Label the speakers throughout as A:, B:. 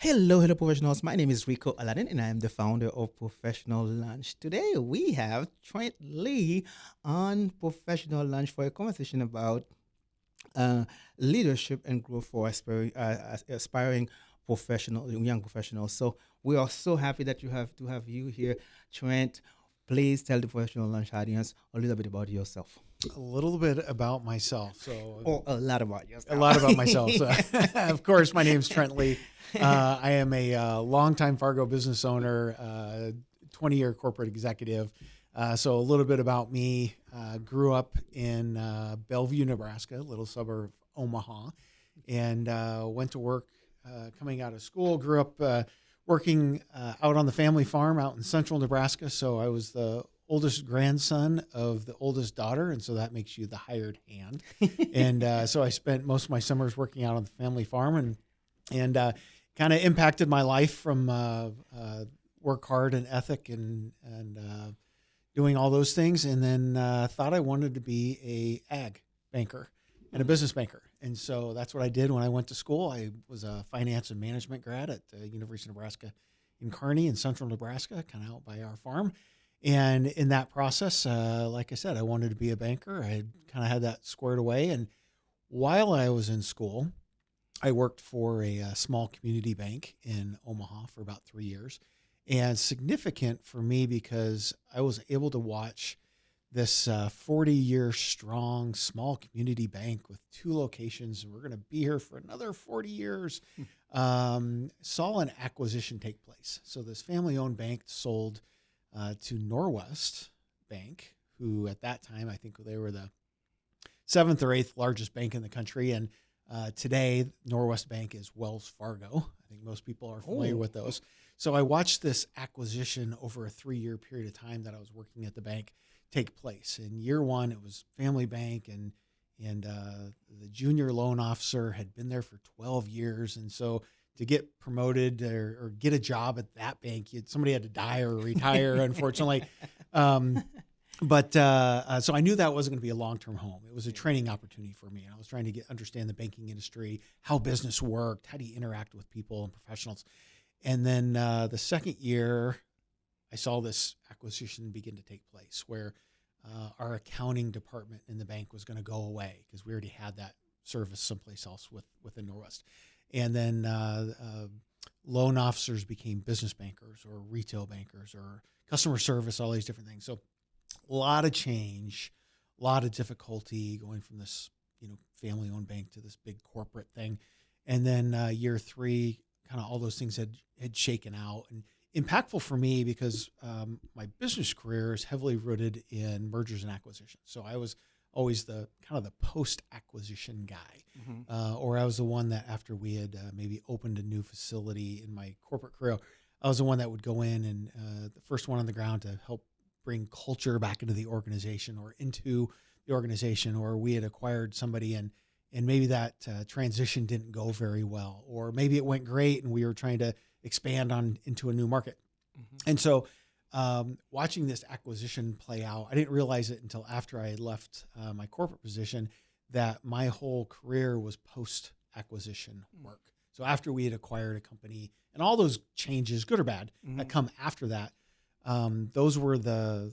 A: Hello, professionals. My name is Rico Aladdin, and I am the founder of Professional Lunch. Today, we have Trent Lee on Professional Lunch for a conversation about uh, leadership and growth for aspiring young professionals. So we are so happy that you have you here, Trent. Please tell the Professional Lunch audience a little bit about yourself,
B: A little bit about myself.
A: or a lot about
B: A
A: yourself.
B: lot about myself. So, of course, my name's Trent Lee. I am a longtime Fargo business owner, 20-year corporate executive. So a little bit about me. Grew up in Bellevue, Nebraska, a little suburb of Omaha, and went to work coming out of school. Grew up working out on the family farm out in central Nebraska. So I was the oldest grandson of the oldest daughter, and so that makes you the hired hand. And so I spent most of my summers working out on the family farm, and kind of impacted my life from work hard and ethic and doing all those things. And then thought I wanted to be a ag banker and a business banker. And so that's what I did when I went to school. I was a finance and management grad at the University of Nebraska in Kearney in central Nebraska, kind of out by our farm. And in that process, like I said, I wanted to be a banker. I kind of had that squared away. And while I was in school, I worked for a small community bank in Omaha for about 3 years. And significant for me because I was able to watch this 40-year strong small community bank with 2 locations. We're going to be here for another 40 years. Saw an acquisition take place. So this family-owned bank sold to Norwest Bank, who at that time, I think they were the 7th or 8th largest bank in the country. And today, Norwest Bank is Wells Fargo. I think most people are familiar with those. So I watched this acquisition over a 3-year period of time that I was working at the bank take place. In year one, it was family bank, and the junior loan officer had been there for 12 years. And so to get promoted or get a job at that bank, somebody had to die or retire, unfortunately. But so I knew that wasn't going to be a long-term home. It was a training opportunity for me. And I was trying to understand the banking industry, how business worked, how do you interact with people and professionals. And then the second year, I saw this acquisition begin to take place where our accounting department in the bank was going to go away because we already had that service someplace else within Norwest. And then loan officers became business bankers or retail bankers or customer service, all these different things. So a lot of change, a lot of difficulty going from this, family-owned bank to this big corporate thing. And then year 3, kind of all those things had shaken out, and impactful for me because my business career is heavily rooted in mergers and acquisitions. So I was always the kind of the post-acquisition guy, or I was the one that after we had maybe opened a new facility in my corporate career, I was the one that would go in and the first one on the ground to help bring culture back into the organization or into the organization, or we had acquired somebody and maybe that transition didn't go very well, or maybe it went great and we were trying to expand into a new market. And so watching this acquisition play out, I didn't realize it until after I had left my corporate position that my whole career was post-acquisition work. So after we had acquired a company and all those changes, good or bad, that come after that, those were the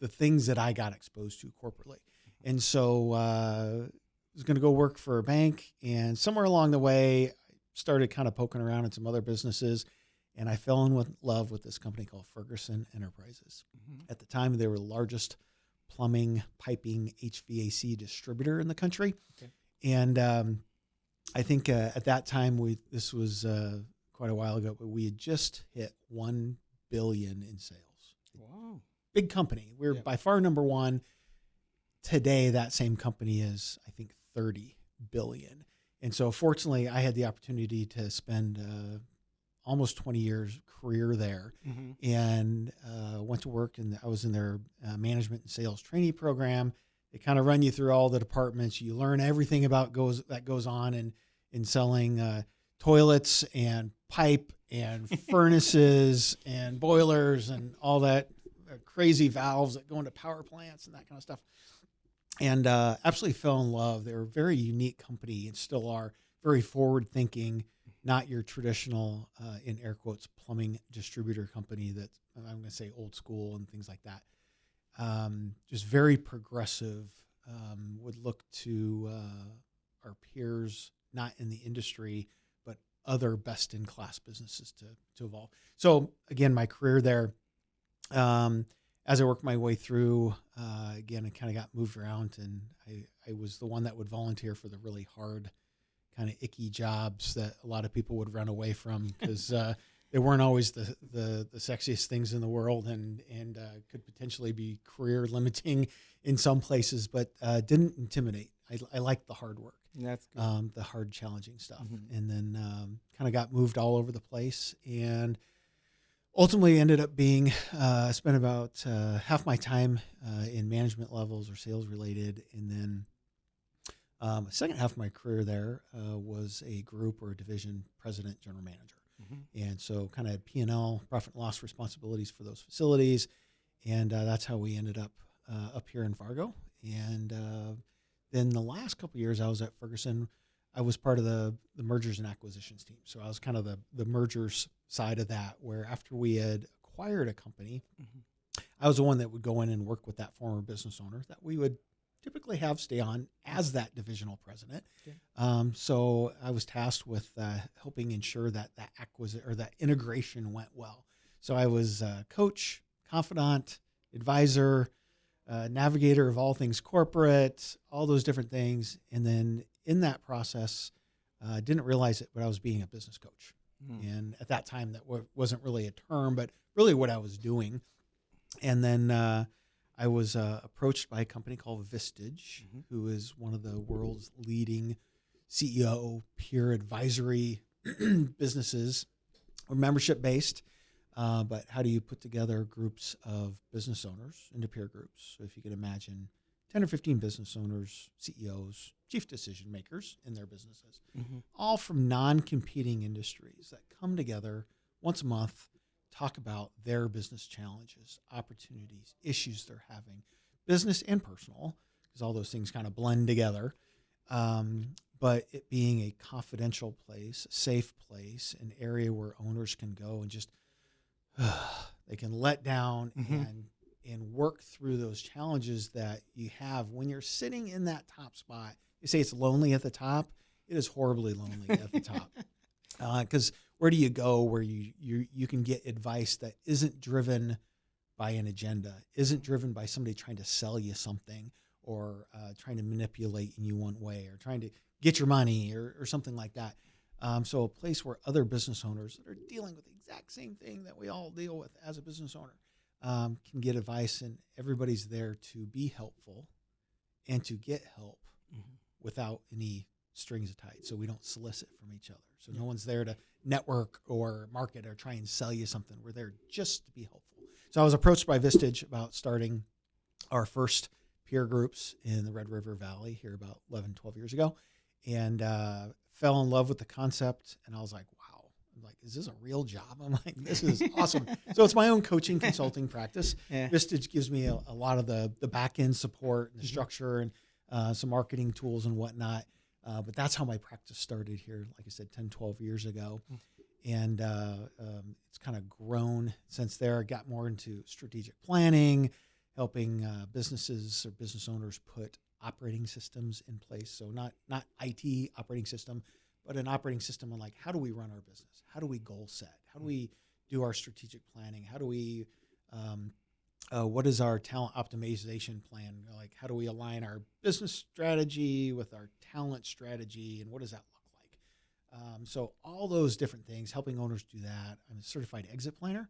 B: things that I got exposed to corporately. And so I was going to go work for a bank, and somewhere along the way, I started kind of poking around in some other businesses, and I fell in love with this company called Ferguson Enterprises. At the time, they were the largest plumbing, piping, HVAC distributor in the country. Okay. And I think at that time, this was quite a while ago, but we had just hit $1 billion in sales.
A: Wow.
B: Big company. We're by far number one. Today, that same company is, I think, 30 billion. And so fortunately, I had the opportunity to spend almost 20 years career there, and went to work, and I was in their management and sales trainee program. They kind of run you through all the departments. You learn everything about that goes on in selling toilets and pipe and furnaces and boilers and all that crazy valves that go into power plants and that kind of stuff. And absolutely fell in love. They're a very unique company and still are, very forward thinking. not your traditional, in air quotes, plumbing distributor company that I'm going to say old school and things like that. Just very progressive, would look to our peers, not in the industry, but other best-in-class businesses to evolve. So again, my career there, as I worked my way through, again, I kind of got moved around, and I was the one that would volunteer for the really hard, kind of icky jobs that a lot of people would run away from because they weren't always the sexiest things in the world, and could potentially be career limiting in some places, but didn't intimidate. I liked the hard work.
A: That's good.
B: The hard, challenging stuff. And then kind of got moved all over the place, and ultimately ended up being, spent about half my time in management levels or sales related. And then the second half of my career there was a group or a division president, general manager. And so kind of P&L, profit and loss responsibilities for those facilities. And that's how we ended up here in Fargo. And then the last couple of years I was at Ferguson, I was part of the mergers and acquisitions team. So I was kind of the mergers side of that, where after we had acquired a company, I was the one that would go in and work with that former business owner that we would typically have stay on as that divisional president. Okay. So I was tasked with helping ensure that acquisition or that integration went well. So I was coach, confidant, advisor, navigator of all things corporate, all those different things. And then in that process, didn't realize it, but I was being a business coach. And at that time, that wasn't really a term, but really what I was doing. And then I was approached by a company called Vistage, who is one of the world's leading CEO peer advisory businesses. We're membership based, but how do you put together groups of business owners into peer groups? So if you could imagine 10 or 15 business owners, CEOs, chief decision makers in their businesses, all from non-competing industries that come together once a month, talk about their business challenges, opportunities, issues they're having, business and personal, because all those things kind of blend together. But it being a confidential place, a safe place, an area where owners can go and just, they can let down and work through those challenges that you have when you're sitting in that top spot. You say it's lonely at the top. It is horribly lonely at the top. Because where do you go where you can get advice that isn't driven by an agenda, isn't driven by somebody trying to sell you something or trying to manipulate in you one way or trying to get your money or something like that. So a place where other business owners that are dealing with the exact same thing that we all deal with as a business owner can get advice, and everybody's there to be helpful and to get help without any strings attached. So we don't solicit from each other. So no one's there to network or market or try and sell you something. We're there just to be helpful. So I was approached by Vistage about starting our first peer groups in the Red River Valley here about 11, 12 years ago, and fell in love with the concept. And I was like, wow, I'm like, is this a real job? I'm like, this is awesome. So it's my own coaching consulting practice. Vistage gives me a lot of the back end support and the structure and some marketing tools and whatnot. But that's how my practice started here, like I said, 10, 12 years ago. And it's kind of grown since there. I got more into strategic planning, helping businesses or business owners put operating systems in place. So not IT operating system, but an operating system on like, how do we run our business? How do we goal set? How do we do our strategic planning? How do we what is our talent optimization plan? Like, how do we align our business strategy with our talent strategy? And what does that look like? So all those different things, helping owners do that. I'm a certified exit planner.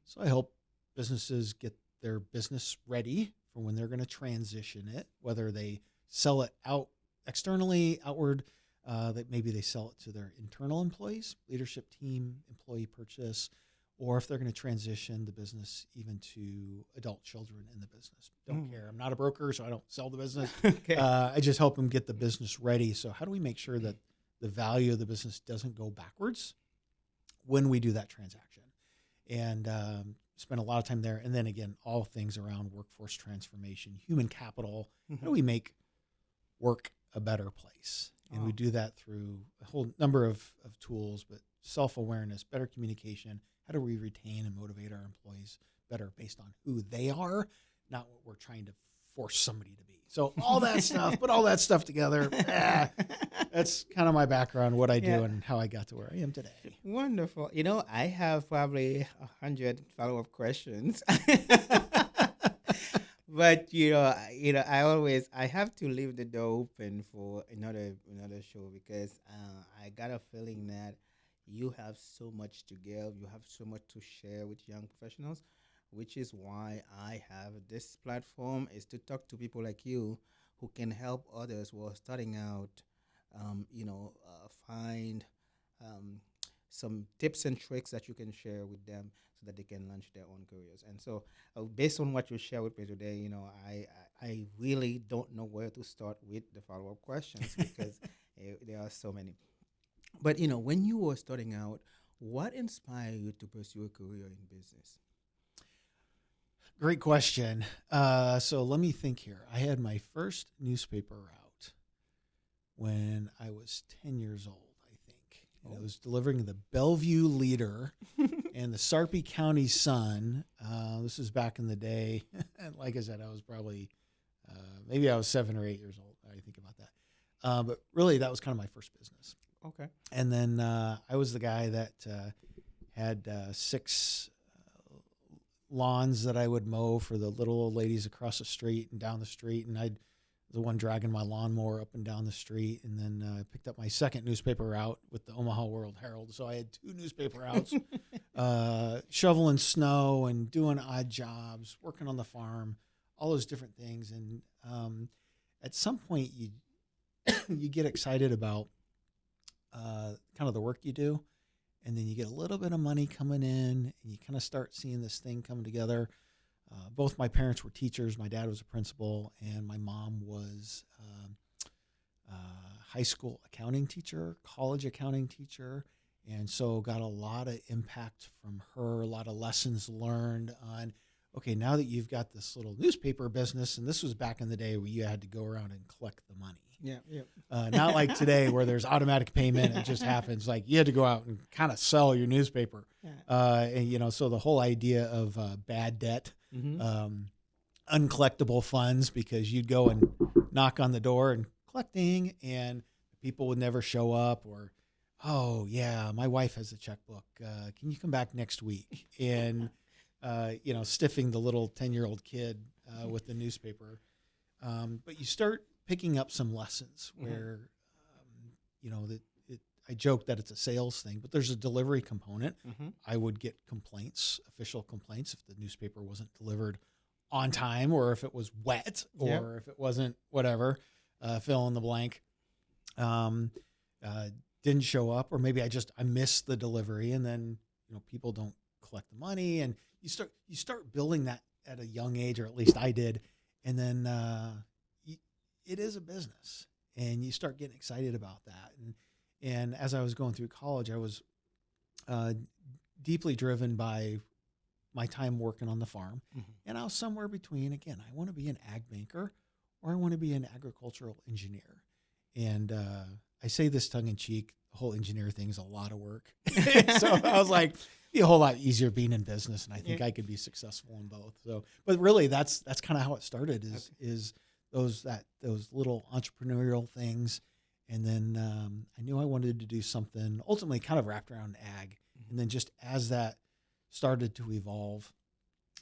B: So I help businesses get their business ready for when they're going to transition it, whether they sell it out externally, outward, that maybe they sell it to their internal employees, leadership team, employee purchase, or if they're going to transition the business even to adult children in the business. Don't care. I'm not a broker, so I don't sell the business. I just help them get the business ready. So how do we make sure that the value of the business doesn't go backwards when we do that transaction? And spend a lot of time there. And then again, all things around workforce transformation, human capital. How do we make work a better place? And
A: Oh,
B: we do that through a whole number of tools, but self-awareness, better communication. How do we retain and motivate our employees better based on who they are, not what we're trying to force somebody to be. So all that stuff, put all that stuff together. That's kind of my background, what I do,
A: yeah.
B: and how I got to where I am today.
A: Wonderful. I have probably 100 follow-up questions. But I have to leave the door open for another show because I got a feeling that you have so much to give, you have so much to share with young professionals, which is why I have this platform is to talk to people like you who can help others who are starting out, find um, some tips and tricks that you can share with them so that they can launch their own careers. And so, based on what you share with me today, I really don't know where to start with the follow up questions because there are so many. But when you were starting out, what inspired you to pursue a career in business?
B: Great question. So let me think here. I had my first newspaper out when I was 10 years old, I think. And
A: Oh.
B: it was delivering the Bellevue Leader and the Sarpy County Sun. This was back in the day. And like I said, I was probably, maybe I was 7 or 8 years old. I think about that. But really, that was kind of my first business.
A: Okay.
B: And then I was the guy that had six lawns that I would mow for the little old ladies across the street and down the street. And I'd the one dragging my lawnmower up and down the street. And then I picked up my second newspaper route with the Omaha World Herald. So I had two newspaper routes, shoveling snow and doing odd jobs, working on the farm, all those different things. And at some point, you get excited about kind of the work you do. And then you get a little bit of money coming in, and you kind of start seeing this thing come together. Both my parents were teachers. My dad was a principal, and my mom was high school accounting teacher, college accounting teacher, and so got a lot of impact from her, a lot of lessons learned on, okay, now that you've got this little newspaper business, and this was back in the day where you had to go around and collect the money.
A: Yeah, yeah.
B: Not like today where there's automatic payment. It just happens. Like you had to go out and kind of sell your newspaper.
A: Yeah.
B: And so the whole idea of bad debt,
A: Mm-hmm.
B: uncollectible funds, because you'd go and knock on the door and collecting, and people would never show up, or, oh yeah, my wife has a checkbook. Can you come back next week? And, stiffing the little 10-year-old kid with the newspaper. But you start picking up some lessons where, I joke that it's a sales thing, but there's a delivery component.
A: Mm-hmm.
B: I would get complaints, official complaints, if the newspaper wasn't delivered on time, or if it was wet, or
A: Yep.
B: if it wasn't whatever, fill in the blank, didn't show up, or maybe I missed the delivery, and then, people don't collect the money, and you start building that at a young age, or at least I did. And then, it is a business, and you start getting excited about that. And as I was going through college, I was deeply driven by my time working on the farm.
A: Mm-hmm.
B: And I was somewhere between, again, I want to be an ag banker, or I want to be an agricultural engineer. And I say this tongue in cheek, the whole engineer thing is a lot of work. So I was like, it'd be a whole lot easier being in business, and I think I could be successful in both. So, but really that's kind of how it started, is those little entrepreneurial things. And then I knew I wanted to do something ultimately kind of wrapped around ag. Mm-hmm. And then just as that started to evolve,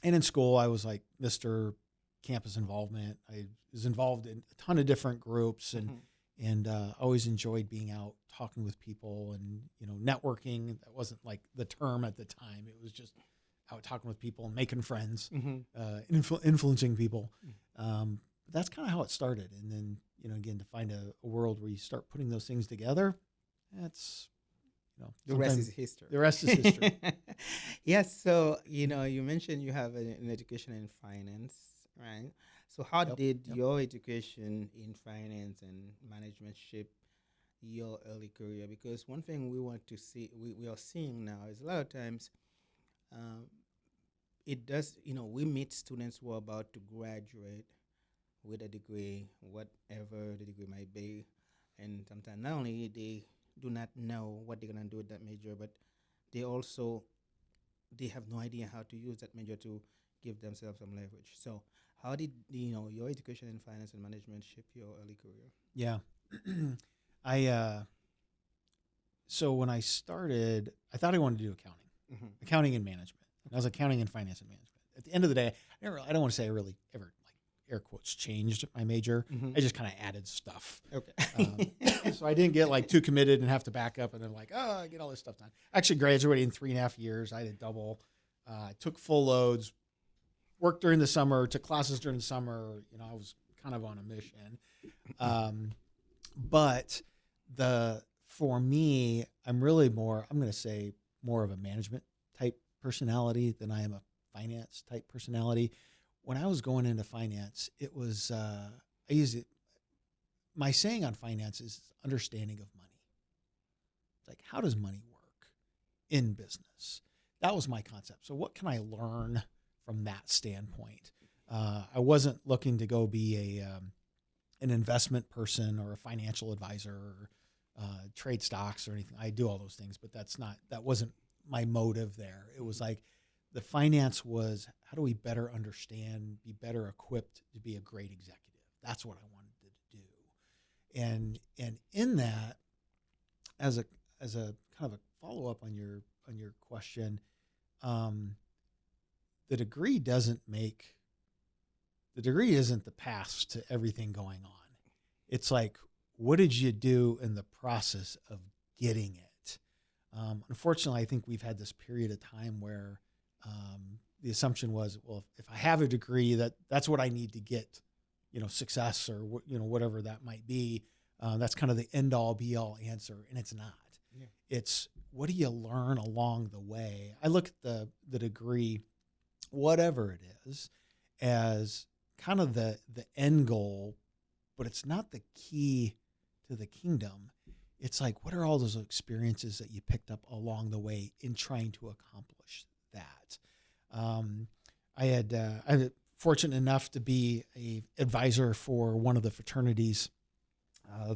B: and in school, I was like Mr. Campus Involvement. I was involved in a ton of different groups, and always enjoyed being out talking with people and, networking. That wasn't like the term at the time. It was just out talking with people and making friends, influencing people. That's kind of how it started. And then, again, to find a world where you start putting those things together, that's,
A: the rest is history.
B: The rest is history.
A: Yes. So, you mentioned you have an education in finance, right? So how did your education in finance and management shape your early career? Because one thing we want to see, we are seeing now is a lot of times it does, we meet students who are about to graduate with a degree, whatever the degree might be, and sometimes not only they do not know what they're gonna do with that major, but they also they have no idea how to use that major to give themselves some leverage. So, how did your education in finance and management shape your early career?
B: Yeah. I so when I started, I thought I wanted to do accounting and management. I was accounting and finance and management. At the end of the day, I don't want to say I really ever, like, air quotes, changed my major. I just kind of added stuff.
A: Okay.
B: So I didn't get like too committed and have to back up and then like, oh, I get all this stuff done. I actually graduated in 3.5 years. I did double. I took full loads, worked during the summer, took classes during the summer. I was kind of on a mission. But for me, I'm really I'm going to say more of a management type personality than I am a finance type personality. When I was going into finance, it was, I used it. My saying on finance is understanding of money. It's like, how does money work in business? That was my concept. So what can I learn from that standpoint? I wasn't looking to go be an investment person or a financial advisor or trade stocks or anything. I do all those things, but that wasn't my motive there. It was like the finance was, how do we better understand, be better equipped to be a great executive? That's what I wanted to do. And in that, as a kind of a follow up on your question, the degree isn't the pass to everything going on. It's like, what did you do in the process of getting it? Unfortunately, I think we've had this period of time where the assumption was, well, if I have a degree, that's what I need to get, success or whatever that might be. That's kind of the end all be all answer, and it's not. Yeah. It's, what do you learn along the way? I look at the degree, whatever it is, as kind of the end goal, but it's not the key to the kingdom. It's like, what are all those experiences that you picked up along the way in trying to accomplish that? I'm fortunate enough to be a advisor for one of the fraternities,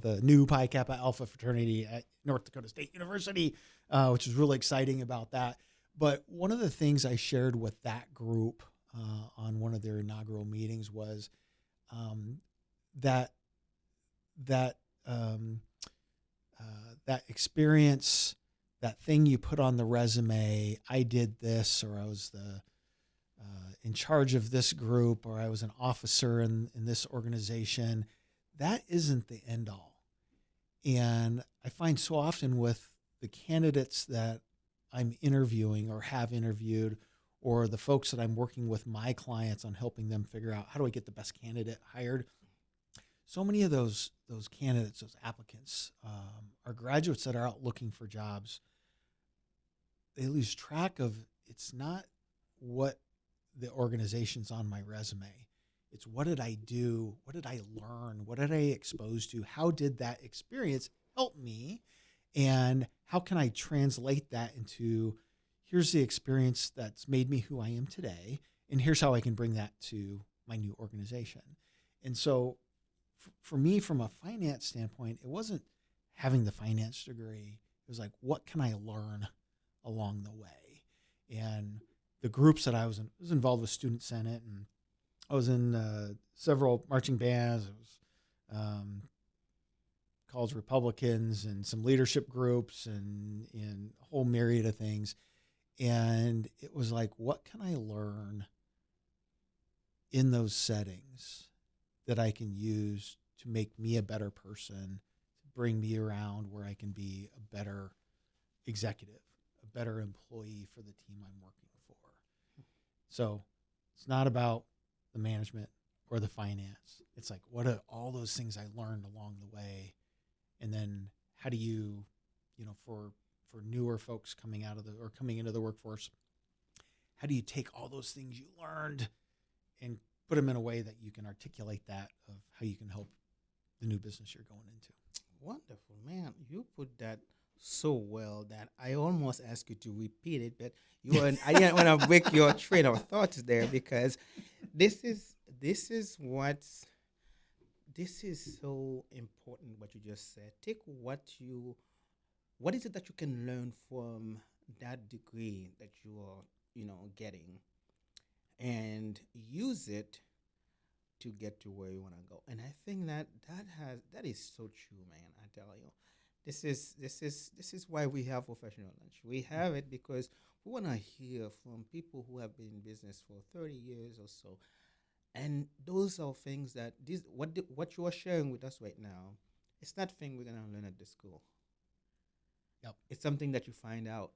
B: the new Pi Kappa Alpha fraternity at North Dakota State University, which is really exciting about that. But one of the things I shared with that group on one of their inaugural meetings was that experience, that thing you put on the resume, I did this, or I was in charge of this group, or I was an officer in this organization, that isn't the end all. And I find so often with the candidates that I'm interviewing or have interviewed, or the folks that I'm working with, my clients, on helping them figure out, how do I get the best candidate hired? So many of those candidates, those applicants, are graduates that are out looking for jobs. They lose track of, it's not what the organization's on my resume. It's, what did I do? What did I learn? What did I expose to? How did that experience help me? And how can I translate that into, here's the experience that's made me who I am today, and here's how I can bring that to my new organization. And so for me, from a finance standpoint, it wasn't having the finance degree. It was like, what can I learn along the way? And the groups that I was involved with Student Senate, and I was in several marching bands. I was college Republicans and some leadership groups and a whole myriad of things. And it was like, what can I learn in those settings that I can use to make me a better person, to bring me around where I can be a better executive, a better employee for the team I'm working for. So it's not about the management or the finance. It's like, what are all those things I learned along the way? And then how do you, for newer folks coming into the workforce, how do you take all those things you learned and put them in a way that you can articulate that of how you can help the new business you're going into?
A: Wonderful, man. You put that so well that I almost asked you to repeat it, but I didn't want to break your train of thoughts there, because this is this is so important what you just said. Take what is it that you can learn from that degree that you are, getting, and use it to get to where you want to go. And I think that is so true, man. I tell you, this is why we have professional lunch. We have it because we want to hear from people who have been in business for 30 years or so, and those are things that what you are sharing with us right now. It's not thing we're gonna learn at the school.
B: Yep.
A: It's something that you find out.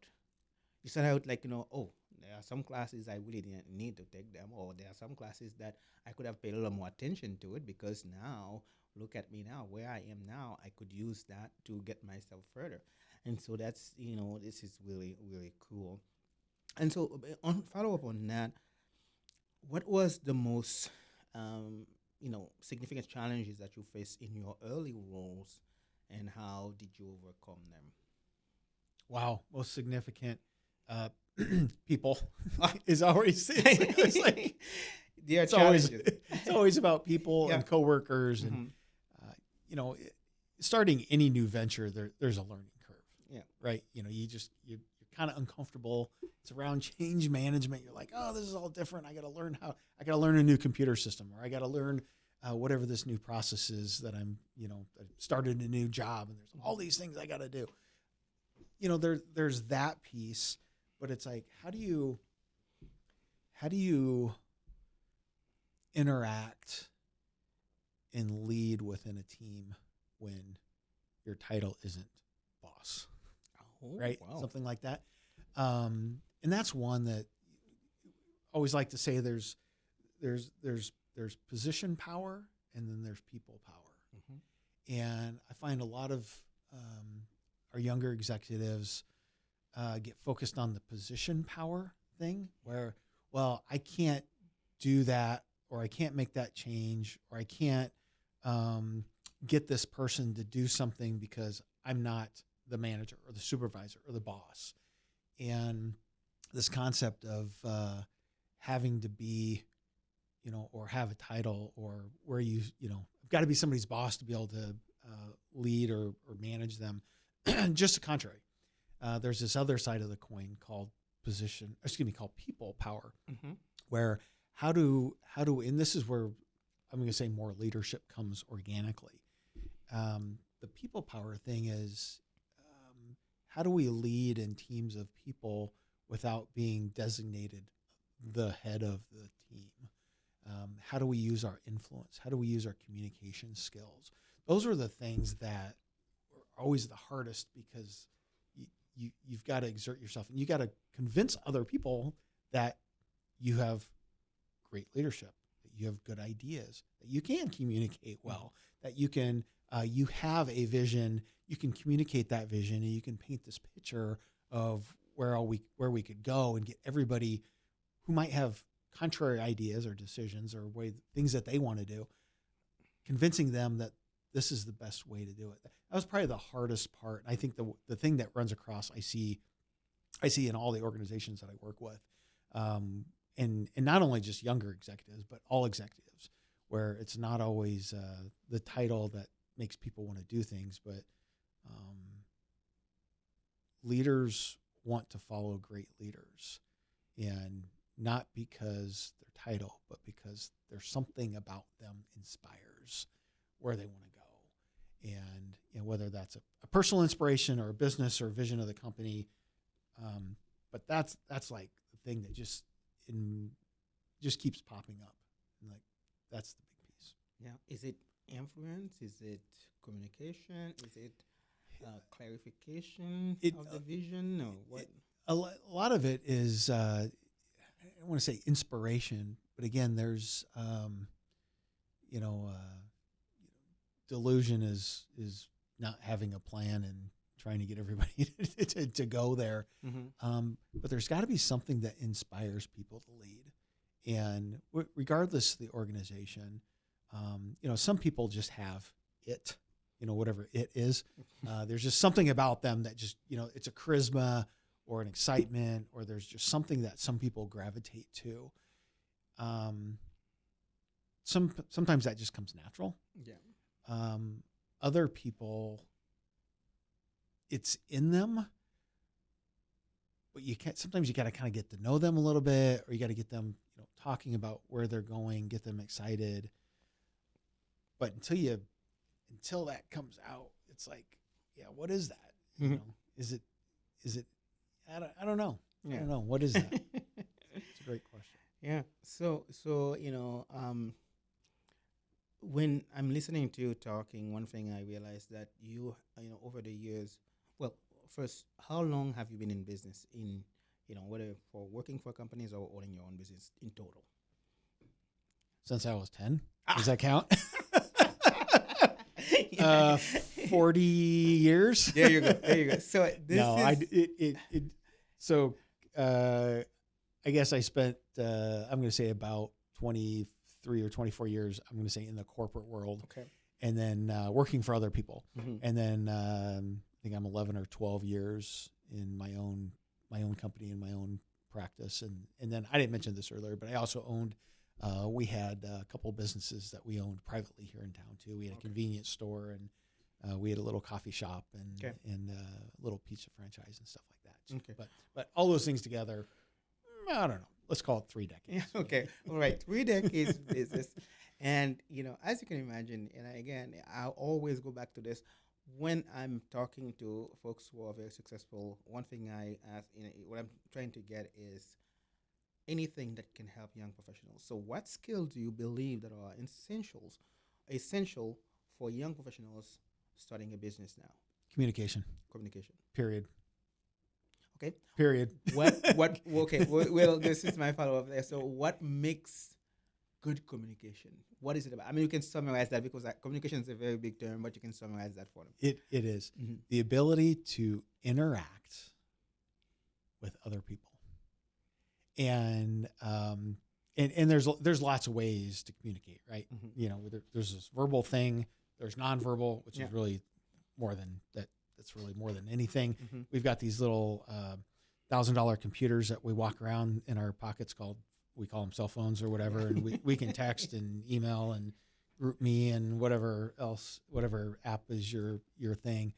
A: You start out like, oh, there are some classes I really didn't need to take them, or there are some classes that I could have paid a little more attention to it because now, look at me now, where I am now, I could use that to get myself further. And so this is really, really cool. And so, on follow up on that, what was the most, significant challenges that you faced in your early roles, and how did you overcome them?
B: Wow, most significant uh, people is always it's like
A: There are
B: it's always
A: challenges.
B: it's always about people
A: Yeah.
B: and coworkers and
A: Mhm.
B: you know starting any new venture there's a learning curve,
A: Yeah.
B: right? You're kind of uncomfortable. It's around change management. You're like, oh, this is all different. I got to learn a new computer system, or I got to learn whatever this new process is that I started a new job, and there's all these things I got to do. There's that piece, but it's like, how do you interact and lead within a team when your title isn't boss,
A: Oh,
B: right?
A: wow.
B: Something like that. And that's one that I always like to say there's position power, and then there's people power.
A: Mhm.
B: And I find a lot of our younger executives get focused on the position power thing, where, well, I can't do that, or I can't make that change, or I can't get this person to do something because I'm not the manager or the supervisor or the boss. And this concept of having to be, or have a title, or where I've got to be somebody's boss to be able to lead or manage them. Just the contrary. There's this other side of the coin called people power,
A: Mhm.
B: where how do and this is where I'm going to say more leadership comes organically. The people power thing is, how do we lead in teams of people without being designated the head of the team? How do we use our influence? How do we use our communication skills? Those are the things that are always the hardest, because you've got to exert yourself, and you got to convince other people that you have great leadership, that you have good ideas, that you can communicate well, that you can you have a vision, you can communicate that vision, and you can paint this picture of where we could go, and get everybody who might have contrary ideas or decisions or things that they want to do, convincing them that this is the best way to do it. That was probably the hardest part. I think the thing that runs across, I see in all the organizations that I work with, and not only just younger executives, but all executives, where it's not always the title that makes people want to do things, but leaders want to follow great leaders, and not because their title, but because there's something about them inspires where they want to go. And whether that's a personal inspiration or a business or a vision of the company, but that's like the thing that just keeps popping up, and like that's the big piece.
A: Yeah. Is it influence? Is it communication? Is it clarification
B: It
A: of the vision? Or what?
B: A lot of it is I don't want to say inspiration, but again, there's delusion is not having a plan and trying to get everybody to go there.
A: Mm-hmm.
B: But there's got to be something that inspires people to lead, and regardless of the organization, some people just have it, whatever it is. There's just something about them that just, it's a charisma or an excitement, or there's just something that some people gravitate to. sometimes that just comes natural.
A: Yeah.
B: Other people, it's in them, but sometimes you got to kind of get to know them a little bit, or you got to get them, talking about where they're going, get them excited. But until that comes out, it's like, yeah, what is that?
A: Mm-hmm.
B: Is it, I don't know.
A: Yeah.
B: I don't know. What is that? It's a great question.
A: Yeah. So when I'm listening to you talking, one thing I realized that over the years, well, first, how long have you been in business whether for working for companies or owning your own business in total?
B: Since I was 10. Does that count?
A: Yeah.
B: 40 years.
A: There you go. So
B: I guess I spent, I'm going to say about 23 or 24 years, I'm going to say in the corporate world.
A: Okay.
B: And then working for other people.
A: Mm-hmm.
B: And then I think I'm 11 or 12 years in my own company and my own practice. And then I didn't mention this earlier, but I also owned, we had a couple of businesses that we owned privately here in town too. We had a convenience store, and we had a little coffee shop and a little pizza franchise and stuff like that.
A: Okay.
B: But all those things together, I don't know. Let's call it 3 decades.
A: Yeah, okay. All right. 3 decades business. And, as you can imagine, and again, I'll always go back to this. When I'm talking to folks who are very successful, one thing I ask, what I'm trying to get is anything that can help young professionals. So what skills do you believe that are essential for young professionals starting a business now?
B: Communication. Period.
A: Okay.
B: Period.
A: Okay. Well, this is my follow-up there. So what makes good communication? What is it about? I mean, you can summarize that because communication is a very big term, but you can summarize that for them.
B: It is.
A: Mm-hmm.
B: The ability to interact with other people. And there's lots of ways to communicate, right? Mm-hmm. There's this verbal thing, there's nonverbal, which is really more than that. That's really more than anything. Mm-hmm. We've got these little $1,000 computers that we walk around in our pockets we call them cell phones or whatever. And we can text and email and group me and whatever app is your thing.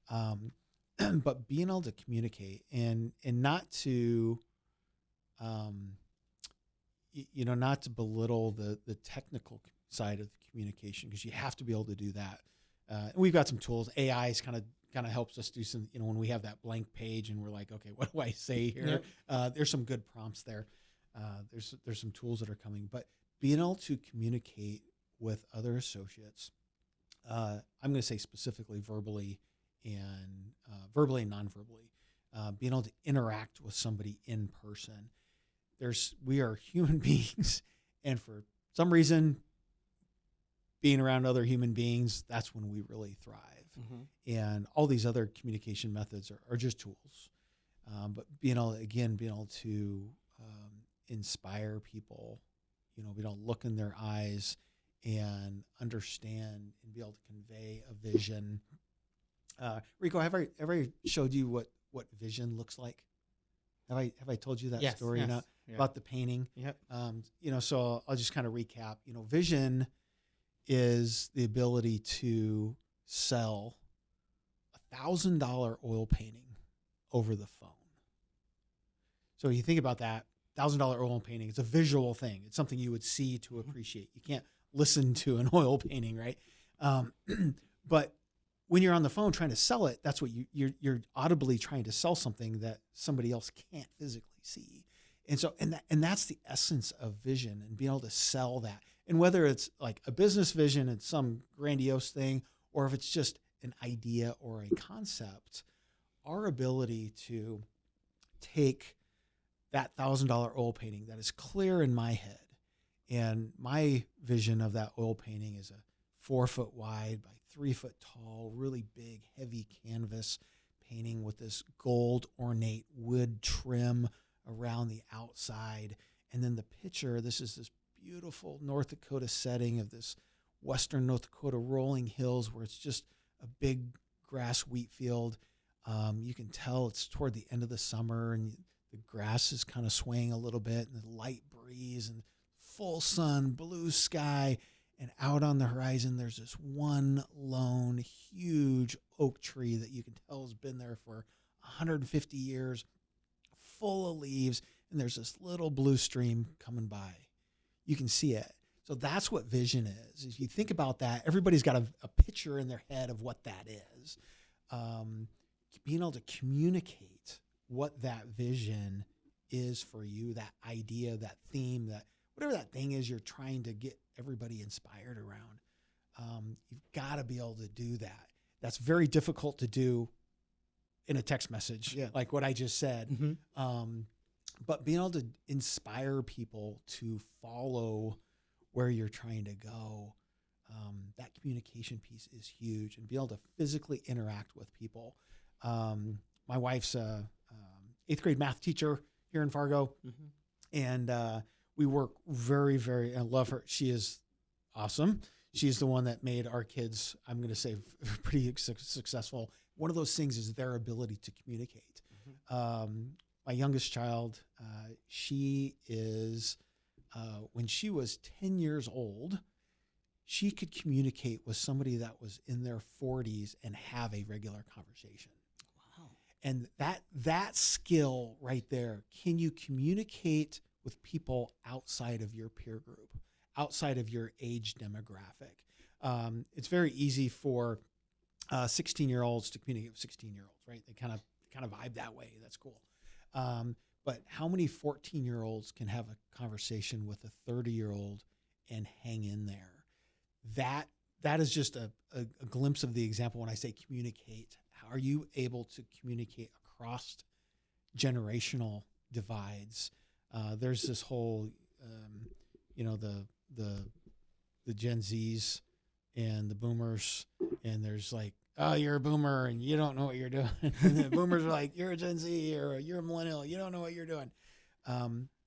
B: But being able to communicate and not to, not to belittle the technical side of the communication, because you have to be able to do that. And we've got some tools. AI is kind of helps us do some, when we have that blank page and we're like, okay, what do I say here? Yep. There's some good prompts there. There's some tools that are coming, but being able to communicate with other associates, I'm going to say specifically verbally and non-verbally, being able to interact with somebody in person. We are human beings, and for some reason, being around other human beings, that's when we really thrive. Mm-hmm. And all these other communication methods are just tools. But being able to inspire people, be able to look in their eyes and understand and be able to convey a vision. Rico, have I showed you what vision looks like? Have I told you that story about the painting?
A: Yep.
B: So I'll just kind of recap. Vision is the ability to sell $1,000 oil painting over the phone. So you think about that, $1,000 oil painting, it's a visual thing. It's something you would see to appreciate. You can't listen to an oil painting, right? But when you're on the phone trying to sell it, that's what you're audibly trying to sell something that somebody else can't physically see. And so, and that's the essence of vision, and being able to sell that. And whether it's like a business vision and some grandiose thing, or if it's just an idea or a concept, our ability to take that $1,000 oil painting that is clear in my head, and my vision of that oil painting is a 4 foot wide by 3 foot tall, really big, heavy canvas painting with this gold ornate wood trim around the outside. And then the picture, this is this beautiful North Dakota setting of this western North Dakota rolling hills where it's just a big grass wheat field. You can tell it's toward the end of the summer, and the grass is kind of swaying a little bit, and the light breeze and full sun, blue sky, and out on the horizon, there's this one lone huge oak tree that you can tell has been there for 150 years, full of leaves, and there's this little blue stream coming by. You can see it. So that's what vision is. If you think about that, everybody's got a picture in their head of what that is. Being able to communicate what that vision is for you, that idea, that theme, that whatever that thing is you're trying to get everybody inspired around. You've got to be able to do that. That's very difficult to do in a text message, like what I just said.
A: Mm-hmm.
B: But being able to inspire people to follow where you're trying to go, that communication piece is huge, and be able to physically interact with people. My wife's a 8th grade math teacher here in Fargo, and we work very, very, I love her. She is awesome. She's the one that made our kids, I'm going to say, pretty successful. One of those things is their ability to communicate. My youngest child, she is, when she was 10 years old, she could communicate with somebody that was in their 40s and have a regular conversation. Wow. And that skill right there, can you communicate with people outside of your peer group, outside of your age demographic? It's very easy for 16-year-olds to communicate with 16-year-olds, right? They kind of vibe that way. That's cool. But how many 14-year-olds can have a conversation with a 30-year-old and hang in there? That is just a glimpse of the example when I say communicate. How are you able to communicate across generational divides? There's this whole, the Gen Zs and the boomers, and there's like, oh, you're a boomer and you don't know what you're doing. And the boomers are like, you're a Gen Z or you're a millennial, you don't know what you're doing.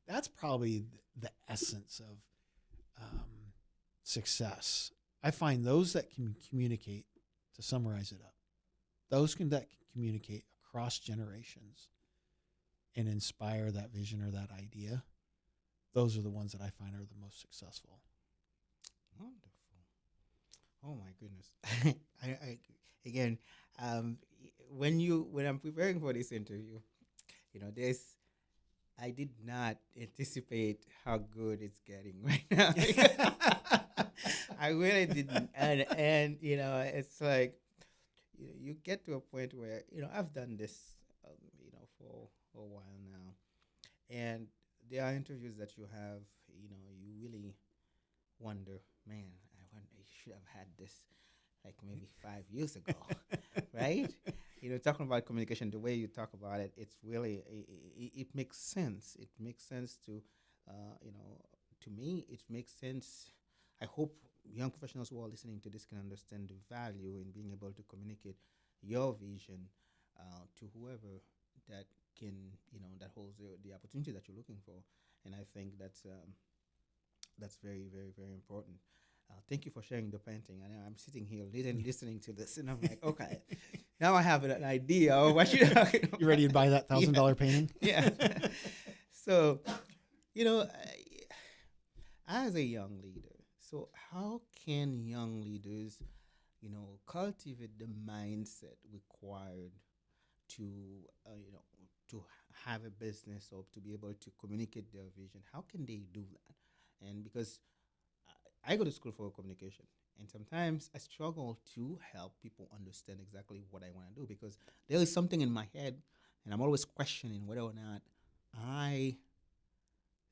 B: That's probably the essence of success. I find those that can communicate, to summarize it up, those that can communicate across generations and inspire that vision or that idea, those are the ones that I find are the most successful.
A: Wonderful. Oh my goodness. Again, when I'm preparing for this interview, I did not anticipate how good it's getting right now. I really didn't, and it's like you get to a point where I've done this, for a while now, and there are interviews that you have, you really wonder, man, I wonder you should have had this like maybe 5 years ago, right? Talking about communication, the way you talk about it, it's really, it makes sense. It makes sense to, to me, it makes sense. I hope young professionals who are listening to this can understand the value in being able to communicate your vision to whoever that can, that holds the opportunity that you're looking for. And I think that's very, very, very important. Thank you for sharing the painting. I know I'm sitting here listening to this, and I'm like, okay, now I have an idea of what you're talking about.
B: You ready to buy that $1,000 painting?
A: Yeah. So, as a young leader, so how can young leaders, cultivate the mindset required to, to have a business or to be able to communicate their vision? How can they do that? And because I go to school for communication, and sometimes I struggle to help people understand exactly what I want to do, because there is something in my head, and I'm always questioning whether or not I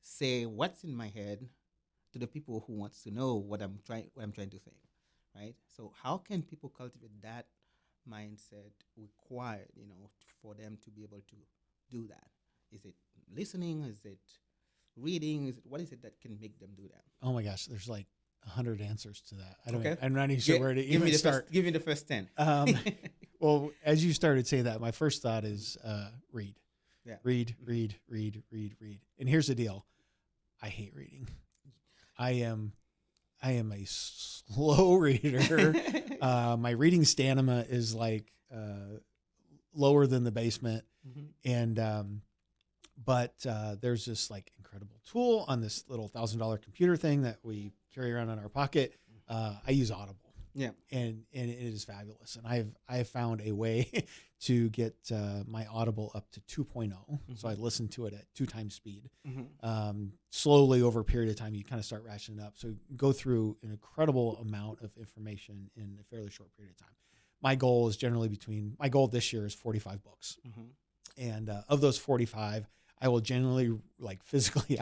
A: say what's in my head to the people who wants to know what I'm trying to say, right? So how can people cultivate that mindset required, for them to be able to do that? Is it listening? Is it reading? What is it that can make them do that?
B: Oh my gosh, there's like 100 answers to that.
A: Okay.
B: I'm not even sure where to even start.
A: Give me the first 10.
B: Well, as you started saying that, my first thought is read.
A: Yeah.
B: Read. And here's the deal. I hate reading. I am a slow reader. My reading stamina is like lower than the basement.
A: Mm-hmm.
B: And but there's this like incredible tool on this little $1,000 computer thing that we carry around in our pocket. I use Audible.
A: Yeah.
B: And it is fabulous. And I've found a way to get my Audible up to 2.0. So I listen to it at 2 times speed. Slowly over a period of time, you kind of start ratcheting up. So go through an incredible amount of information in a fairly short period of time. My goal is my goal this year is 45 books. And of those 45, I will generally physically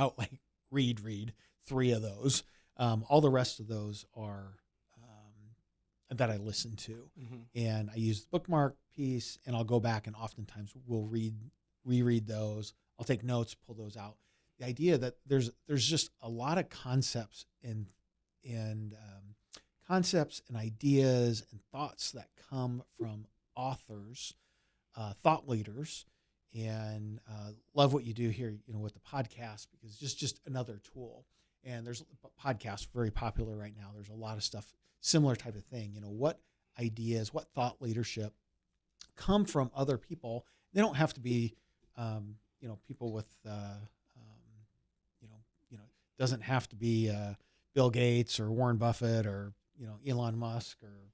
B: read 3 of those. All the rest of those are that I listen to, and I use the bookmark piece, and I'll go back and oftentimes we'll reread those. I'll take notes, pull those out. The idea that there's just a lot of concepts and ideas and thoughts that come from authors, thought leaders, and love what you do here, with the podcast, because it's just another tool. And there's podcasts very popular right now. There's a lot of stuff, similar type of thing. What ideas, what thought leadership come from other people. They don't have to be, people with, doesn't have to be Bill Gates or Warren Buffett or, Elon Musk or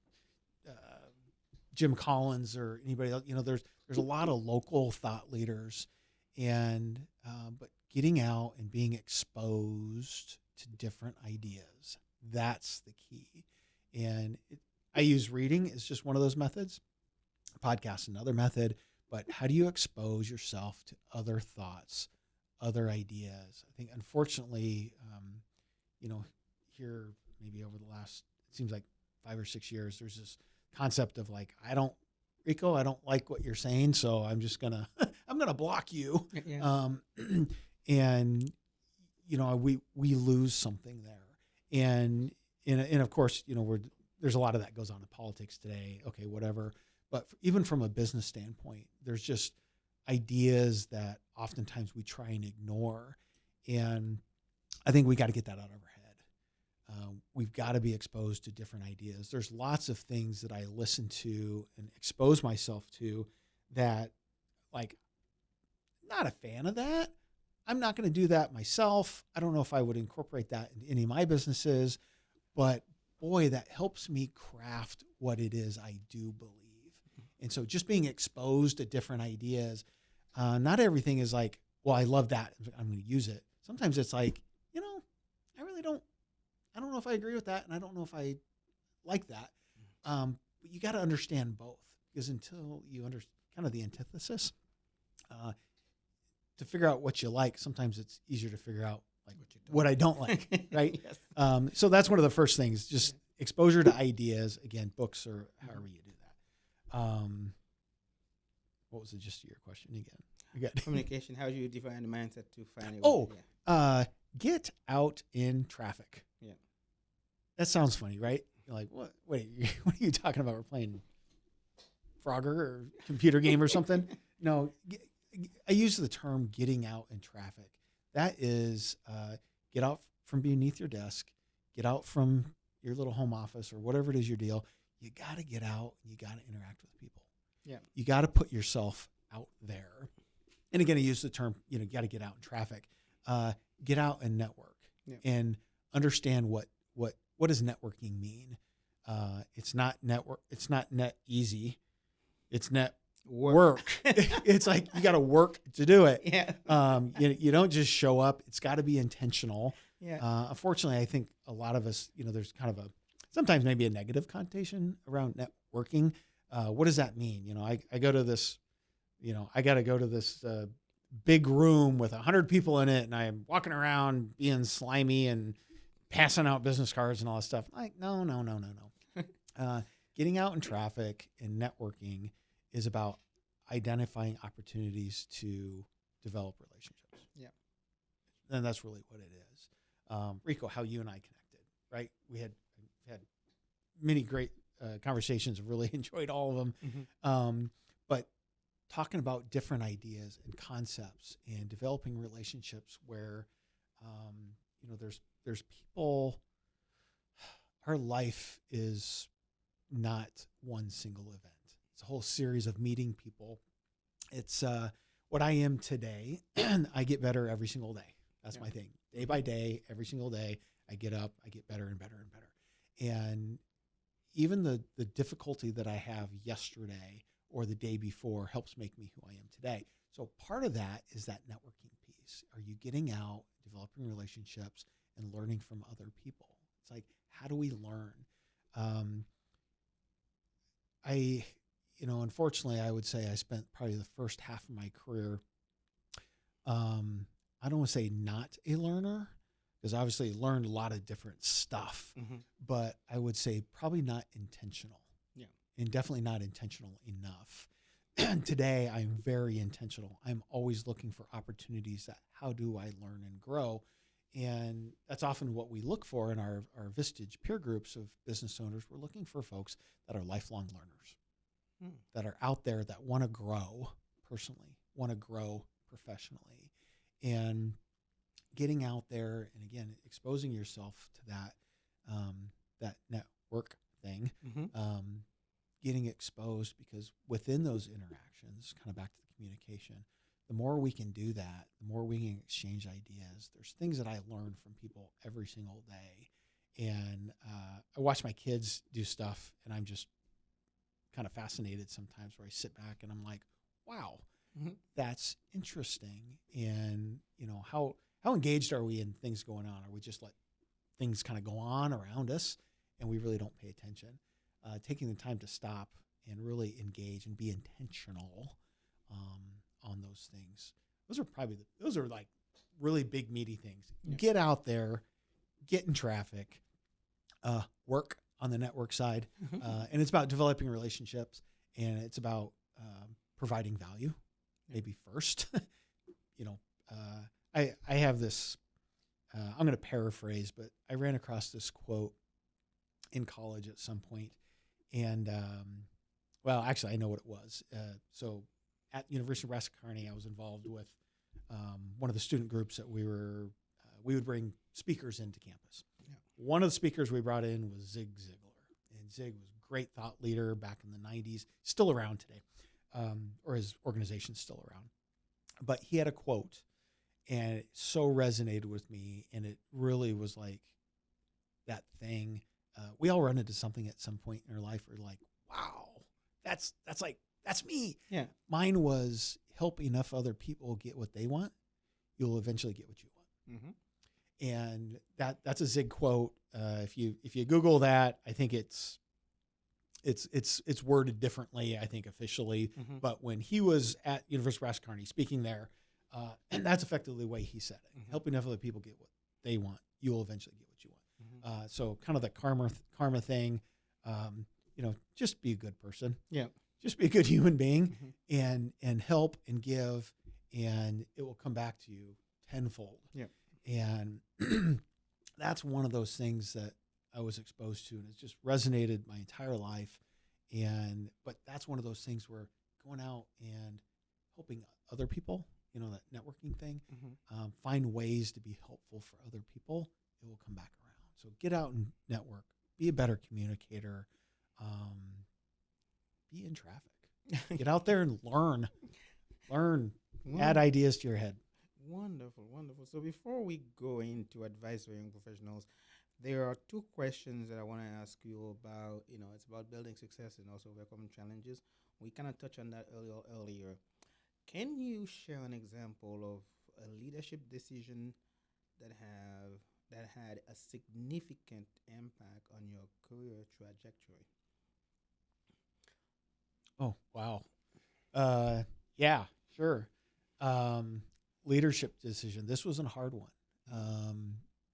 B: Jim Collins or anybody else. There's a lot of local thought leaders, and but getting out and being exposed to different ideas, that's the key. And I use reading as just one of those methods. Podcast, another method. But how do you expose yourself to other thoughts, other ideas? I think, unfortunately, here maybe over the last, it seems like 5 or 6 years, there's this concept of Rico, I don't like what you're saying, so I'm just gonna block you.
A: Yeah.
B: And we lose something there. And of course, there's a lot of that goes on in politics today. Okay, whatever. But even from a business standpoint, there's just ideas that oftentimes we try and ignore. And I think we got to get that out of our head. We've got to be exposed to different ideas. There's lots of things that I listen to and expose myself to that, not a fan of that. I'm not going to do that myself. I don't know if I would incorporate that in any of my businesses, but boy, that helps me craft what it is I do believe. And so just being exposed to different ideas, not everything is well, I love that, I'm going to use it. Sometimes it's I don't know if I agree with that, and I don't know if I like that. But you got to understand both, because until you understand kind of the antithesis, to figure out what you like, sometimes it's easier to figure out what I don't like, right?
A: Yes.
B: So that's one of the first things, just exposure to ideas. Again, books or however you do that. What was the gist of your question again?
A: Communication. How do you define the mindset to find a way?
B: Get out in traffic.
A: Yeah.
B: That sounds funny, right? You're like, what? Wait, what are you talking about? We're playing Frogger or computer game or something? No, I use the term getting out in traffic. That is, get out from beneath your desk, get out from your little home office or whatever it is your deal. You got to get out and you got to interact with people.
A: Yeah.
B: You got to put yourself out there. And again, I use the term, you got to get out in traffic. Get out and network, and understand what does networking mean. It's not network. It's not net easy. It's net work. It's you got to work to do it.
A: Yeah.
B: You don't just show up. It's got to be intentional.
A: Yeah.
B: Unfortunately, I think a lot of us, there's kind of sometimes maybe a negative connotation around networking. What does that mean? I go to this, I got to go to this big room with 100 people in it, and I'm walking around being slimy and passing out business cards and all that stuff. No. Getting out in traffic and networking is about identifying opportunities to develop relationships.
A: Yeah.
B: And that's really what it is. Rico, how you and I connected, right? We had many great conversations. I've really enjoyed all of them.
A: Mm-hmm.
B: But talking about different ideas and concepts and developing relationships where, there's people, our life is not one single event. It's a whole series of meeting people. It's what I am today. I get better every single day. That's
A: Yeah.
B: my thing. Day by day, every single day, I get up, I get better and better and better. And even the difficulty that I have yesterday or the day before helps make me who I am today. So part of that is that networking piece. Are you getting out, developing relationships, and learning from other people? It's like, how do we learn? Unfortunately, I would say I spent probably the first half of my career, I don't want to say not a learner, because obviously learned a lot of different stuff, but I would say probably not intentional.
A: Yeah.
B: And definitely not intentional enough. Today, I'm very intentional. I'm always looking for opportunities that how do I learn and grow? And that's often what we look for in our Vistage peer groups of business owners. We're looking for folks that are lifelong learners, that are out there that want to grow personally, want to grow professionally. And getting out there and, again, exposing yourself to that network thing, getting exposed, because within those interactions, kind of back to the communication, the more we can do that, the more we can exchange ideas. There's things that I learn from people every single day. And I watch my kids do stuff, and I'm just kind of fascinated sometimes, where I sit back and I'm like, wow, that's interesting. And, how engaged are we in things going on? Are we just let things kind of go on around us and we really don't pay attention? Taking the time to stop and really engage and be intentional on those things. Those are like really big, meaty things. Yeah. Get out there, get in traffic, work on the network side. And it's about developing relationships, and it's about providing value, maybe first. I have this, I'm going to paraphrase, but I ran across this quote in college at some point. And, actually, I know what it was. So at University of Nebraska Kearney, I was involved with one of the student groups that we would bring speakers into campus. Yeah. One of the speakers we brought in was Zig Ziglar. And Zig was a great thought leader back in the 90s, still around today, or his organization's still around. But he had a quote, and it so resonated with me, and it really was like that thing. We all run into something at some point in our life where we're like, wow, that's me. Yeah. Mine was help enough other people get what they want, you'll eventually get what you want. And that's a Zig quote. If you Google that, I think it's worded differently, I think, officially. But when he was at University of Nebraska Kearney speaking there, and that's effectively the way he said it. Help enough other people get what they want, you'll eventually get what you want. So kind of the karma thing, just be a good person. Yeah. Just be a good human being, and help and give, and it will come back to you tenfold. Yeah. And that's one of those things that I was exposed to, and it's just resonated my entire life. But that's one of those things where going out and helping other people, that networking thing, find ways to be helpful for other people, it will come back around. So get out and network, be a better communicator, be in traffic, get out there and learn, add ideas to your head.
A: Wonderful. So before we go into advice for young professionals, there are two questions that I want to ask you about. It's about building success and also overcoming challenges. We kind of touched on that earlier. Can you share an example of a leadership decision that had a significant impact on your career trajectory?
B: Oh, wow. Yeah, sure. Leadership decision. This was a hard one.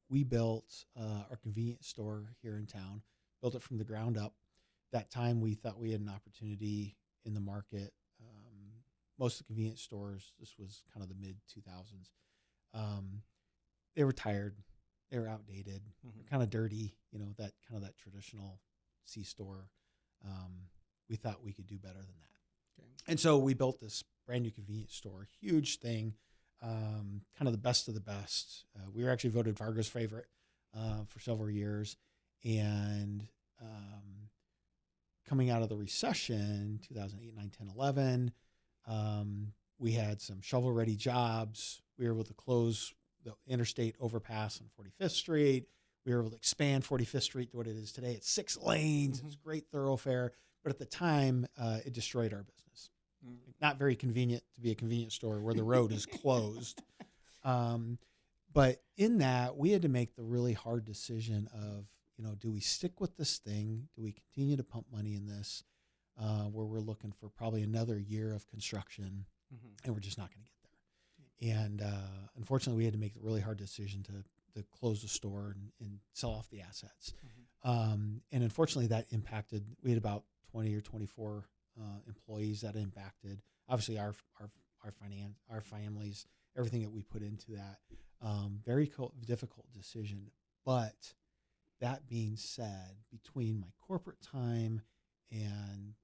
B: We built our convenience store here in town, built it from the ground up. That time we thought we had an opportunity in the market. Most of the convenience stores, this was kind of the mid-2000s, they were tired. They were outdated. They're kind of dirty, that kind of that traditional C-store. We thought we could do better than that. Okay. And so we built this brand new convenience store, huge thing, kind of the best of the best. We were actually voted Fargo's favorite for several years. And coming out of the recession, 2008, 9, 10, 11, we had some shovel-ready jobs. We were able to close the interstate overpass on 45th Street. We were able to expand 45th Street to what it is today. It's 6 lanes. It's a great thoroughfare. But at the time, it destroyed our business. Not very convenient to be a convenience store where the road is closed. But in that, we had to make the really hard decision of, do we stick with this thing? Do we continue to pump money in this where we're looking for probably another year of construction and we're just not going to get there? And unfortunately, we had to make the really hard decision to close the store and sell off the assets. And unfortunately, that impacted, we had about 20 or 24 employees that impacted. Obviously, our families, everything that we put into that. Very difficult decision. But that being said, between my corporate time and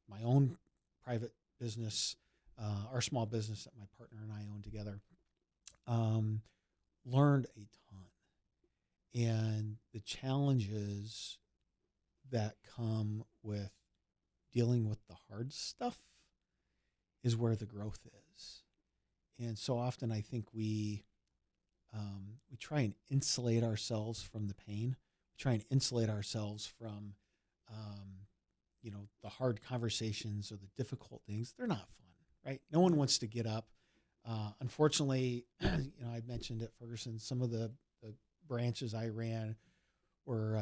B: my own private business, our small business that my partner and I own together, learned a ton. And the challenges that come with dealing with the hard stuff is where the growth is. And so often I think we try and insulate ourselves from the pain. We try and insulate ourselves from, the hard conversations or the difficult things. They're not fun, right? No one wants to get up. Unfortunately, I mentioned at Ferguson, some of the branches I ran were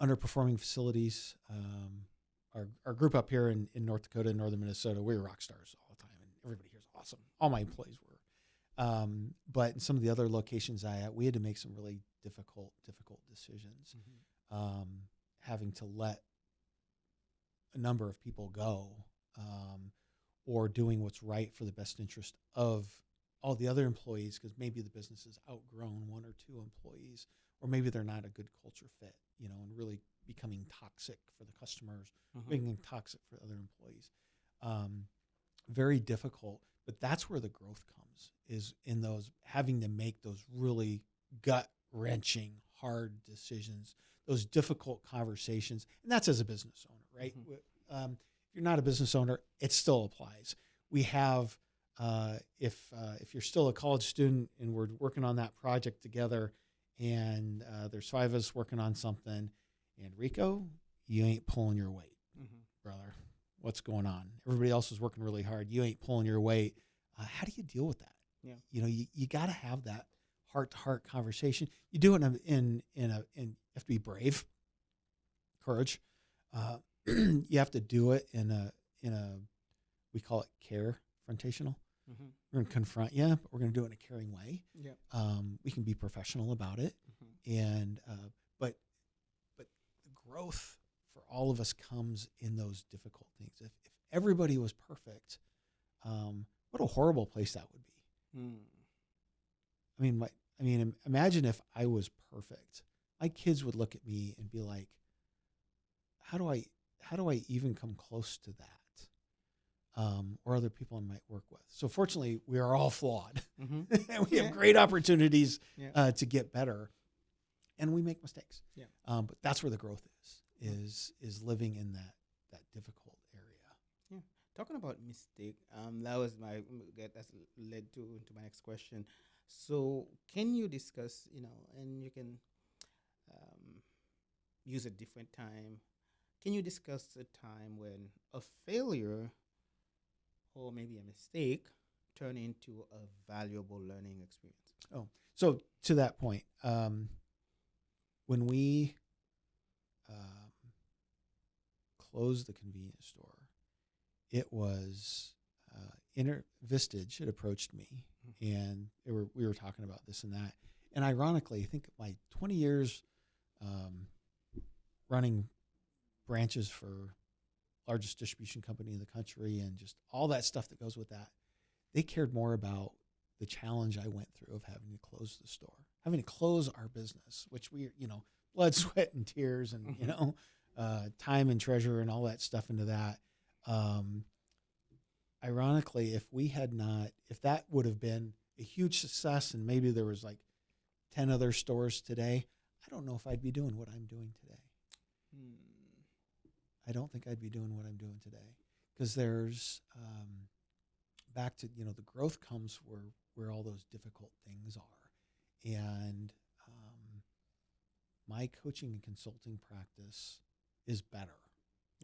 B: underperforming facilities. Our group up here in North Dakota and northern Minnesota, we were rock stars all the time, and everybody here is awesome. All my employees were. But in some of the other locations we had to make some really difficult decisions, having to let a number of people go, or doing what's right for the best interest of all the other employees, because maybe the business has outgrown 1 or 2 employees, or maybe they're not a good culture fit, and really becoming toxic for the customers, becoming toxic for other employees. Very difficult, but that's where the growth comes, is in those having to make those really gut-wrenching, hard decisions, those difficult conversations, and that's as a business owner, right? If you're not a business owner, it still applies. We have, if you're still a college student and we're working on that project together, and there's 5 of us working on something, and Rico, you ain't pulling your weight, brother. What's going on? Everybody else is working really hard. You ain't pulling your weight. How do you deal with that? Yeah. You got to have that heart-to-heart conversation. You do it you have to be brave, courage. You have to do it in a we call it confrontational. We're going to confront you, but we're going to do it in a caring way. Yeah. We can be professional about it, and but the growth for all of us comes in those difficult things. If everybody was perfect, what a horrible place that would be. Imagine if I was perfect. My kids would look at me and be like, how do I even come close to that? Or other people I might work with. So fortunately, we are all flawed. And we have great opportunities to get better. And we make mistakes. Yeah. But that's where the growth is living in that difficult area.
A: Yeah. Talking about mistake, that's led into my next question. So can you discuss, and you can use a different time. Can you discuss a time when a failure or maybe a mistake turned into a valuable learning experience?
B: Oh, so to that point, when we closed the convenience store, it was Vistage had approached me, and we were talking about this and that. And ironically, I think my 20 years running branches for largest distribution company in the country and just all that stuff that goes with that, they cared more about the challenge I went through of having to close the store, having to close our business, which we, blood, sweat, and tears, and time and treasure and all that stuff into that. Ironically, if that would have been a huge success and maybe there was like 10 other stores today, I don't know if I'd be doing what I'm doing today. I don't think I'd be doing what I'm doing today, because there's back to, the growth comes where all those difficult things are. And my coaching and consulting practice is better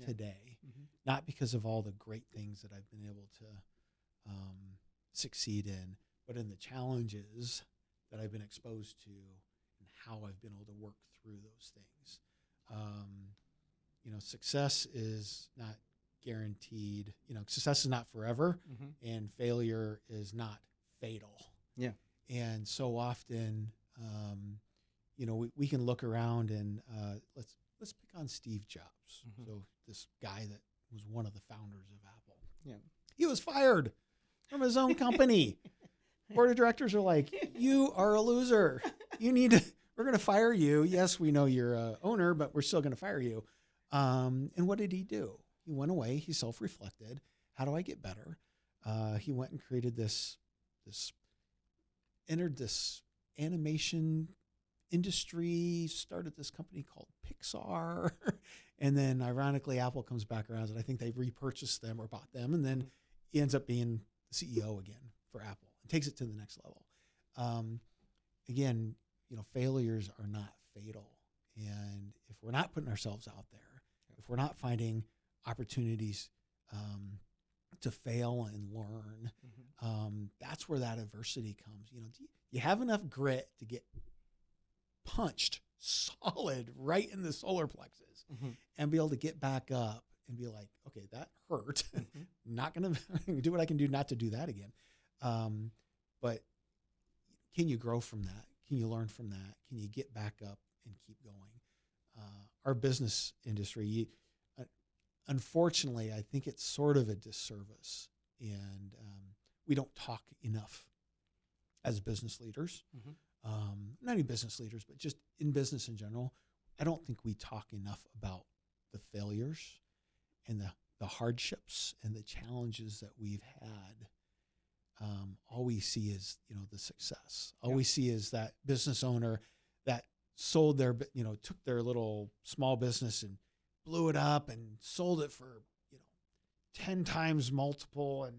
B: today, not because of all the great things that I've been able to succeed in, but in the challenges that I've been exposed to and how I've been able to work through those things. Success is not guaranteed. Success is not forever, and failure is not fatal.
A: Yeah.
B: And so often, we can look around and let's pick on Steve Jobs. So this guy that was one of the founders of Apple.
A: Yeah.
B: He was fired from his own company. Board of directors are like, you are a loser. We're going to fire you. Yes, we know you're a owner, but we're still going to fire you. And what did he do? He went away. He self-reflected. How do I get better? He went and created entered this animation industry, started this company called Pixar. And then ironically, Apple comes back around and I think they repurchased them or bought them. And then he ends up being the CEO again for Apple and takes it to the next level. Again, failures are not fatal. And if we're not putting ourselves out there, if we're not finding opportunities to fail and learn, that's where that adversity comes. Do you have enough grit to get punched solid right in the solar plexus and be able to get back up and be like, okay, that hurt. Not going to do what I can do not to do that again. But can you grow from that? Can you learn from that? Can you get back up and keep going? Our business industry, unfortunately, I think it's sort of a disservice, and we don't talk enough as business leaders. Not only business leaders, but just in business in general. I don't think we talk enough about the failures and the hardships and the challenges that we've had. All we see is, the success. All we see is that business owner that sold took their little small business and blew it up and sold it for, 10 times multiple and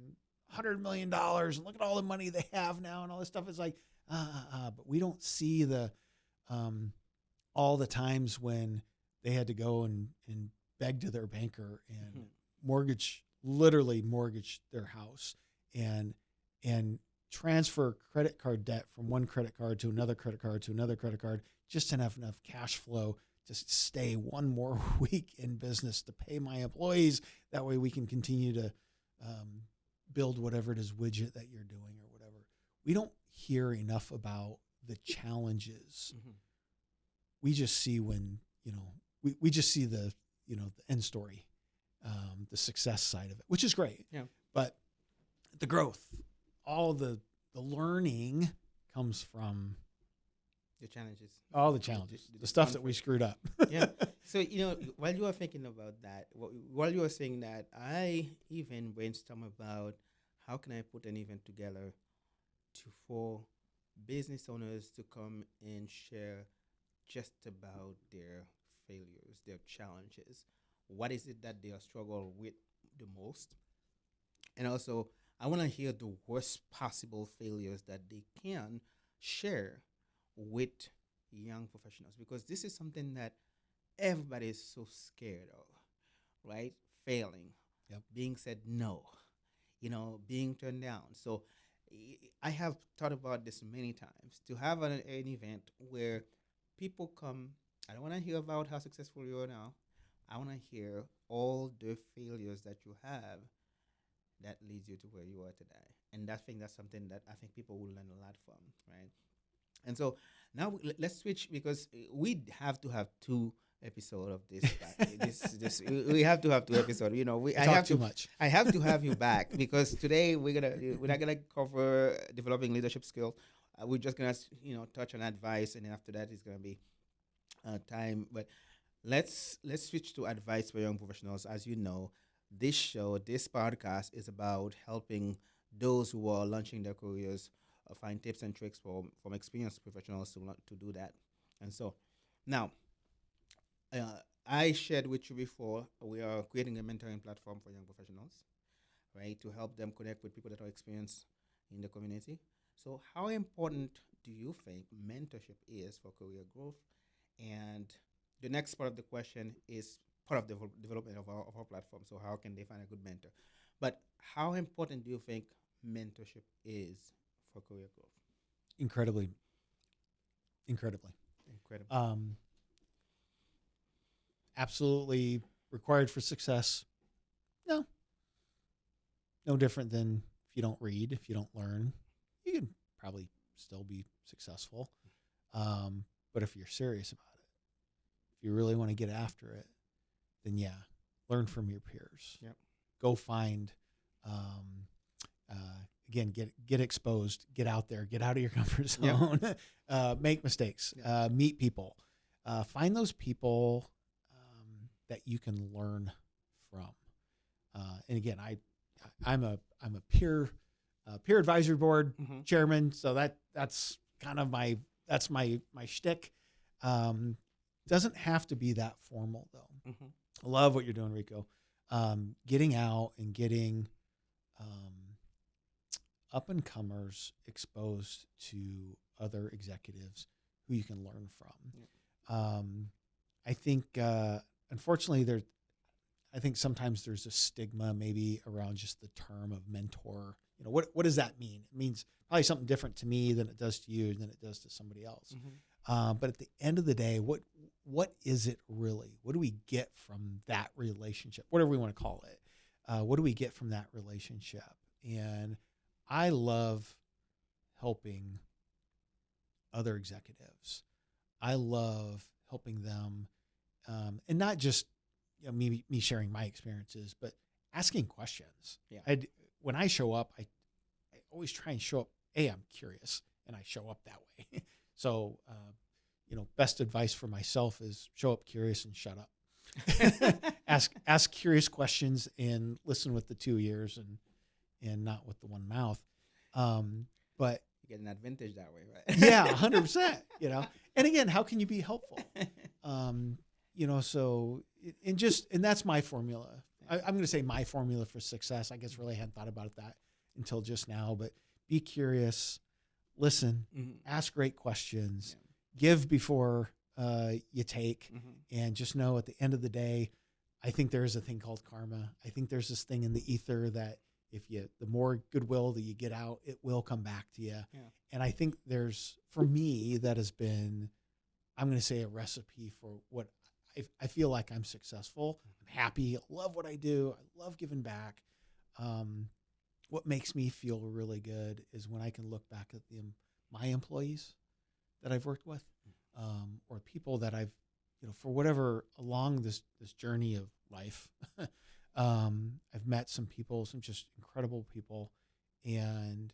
B: $100 million. And look at all the money they have now and all this stuff. It's like, but we don't see all the times when they had to go and beg to their banker and literally mortgage their house and transfer credit card debt from one credit card to another credit card to another credit card just to have enough cash flow to stay one more week in business to pay my employees. That way we can continue to build whatever it is widget that you're doing or whatever. We don't hear enough about the challenges. We just see we just see the end story, the success side of it, which is great. Yeah. But the growth, all the learning comes from
A: the challenges.
B: All the challenges, the stuff that we screwed up.
A: Yeah. So, while you were thinking about that, while you were saying that, I even brainstormed about how can I put an event together for business owners to come and share just about their failures, their challenges. What is it that they are struggling with the most? And also, I want to hear the worst possible failures that they can share with young professionals, because this is something that everybody is so scared of, right? Failing, being said no, being turned down. So I have thought about this many times, to have an event where people come. I don't want to hear about how successful you are now. I want to hear all the failures that you have that leads you to where you are today. And that's something that I think people will learn a lot from, right? And so now let's switch, because we have to have two episodes of this. We have to have two episodes. I have
B: too much.
A: I have to have you back, because today we're not gonna cover developing leadership skills. We're just gonna touch on advice, and then after that it's gonna be time. But let's switch to advice for young professionals. As you know, this podcast is about helping those who are launching their careers find tips and tricks from experienced professionals to do that. And so now, I shared with you before, we are creating a mentoring platform for young professionals. right, to help them connect with people that are experienced in the community. So, how important do you think mentorship is for career growth? And the next part of the question is part of the development of our platform. So, how can they find a good mentor? But how important do you think mentorship is for career growth?
B: Incredibly, incredibly.
A: Incredible.
B: Absolutely required for success. No, no different than if you don't read, if you don't learn, you can probably still be successful. But if you're serious about it, if you really want to get after it, then yeah, learn from your peers.
A: Yep.
B: Go find, again, get exposed, get out there, get out of your comfort zone, make mistakes, meet people, find those people that you can learn from. And again, I'm a peer advisory board chairman, so that's kind of my shtick. Doesn't have to be that formal though. I love what you're doing, Rico. Getting out and getting up and comers exposed to other executives who you can learn from. I think unfortunately I think sometimes there's a stigma maybe around just the term of mentor. You know, what does that mean? It means probably something different to me than it does to you, than it does to somebody else. But at the end of the day, what is it really? What do we get from that relationship? Whatever we want to call it. What do we get from that relationship? And I love helping other executives. I love helping them, and not just me sharing my experiences, but asking questions.
A: Yeah.
B: When I show up, I always try and show up. I'm curious, and I show up that way. So, best advice for myself is show up curious and shut up. ask curious questions and listen with the 2 ears and not with the one mouth. But
A: you get an advantage that way, right?
B: Yeah, 100%. And again, how can you be helpful? And that's my formula. I'm going to say my formula for success. I guess really hadn't thought about that until just now, but be curious, listen, ask great questions, give before you take, and just know at the end of the day, I think there is a thing called karma. I think there's this thing in the ether that the more goodwill that you get out, it will come back to you. Yeah. And I think for me, that has been, I'm going to say, a recipe for what I feel like I'm successful. I'm happy. I love what I do. I love giving back. What makes me feel really good is when I can look back at my employees that I've worked with, or people that I've, for whatever along this journey of life, I've met some just incredible people. And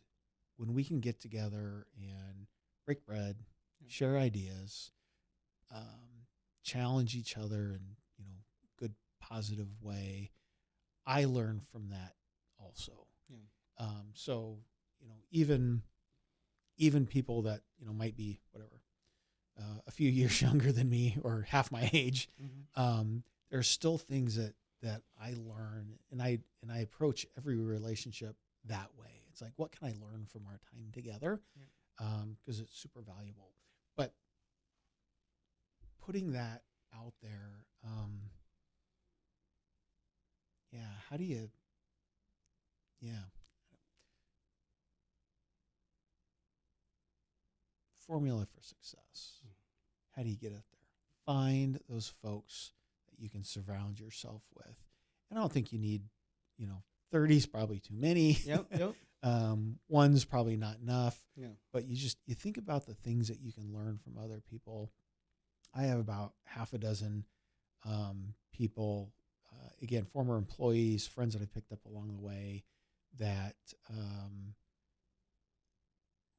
B: when we can get together and break bread, share ideas, challenge each other in, good, positive way, I learn from that also. Yeah. So, even people that, might be whatever, a few years younger than me or half my age, there's still things that I learn, and I approach every relationship that way. It's like, what can I learn from our time together? Because it's super valuable. But putting that out there, how do you, formula for success. How do you get it there? Find those folks that you can surround yourself with. And I don't think you need, 30's probably too many.
A: Yep.
B: One's probably not enough.
A: Yeah.
B: But you think about the things that you can learn from other people. I have about half a dozen people, again, former employees, friends that I picked up along the way that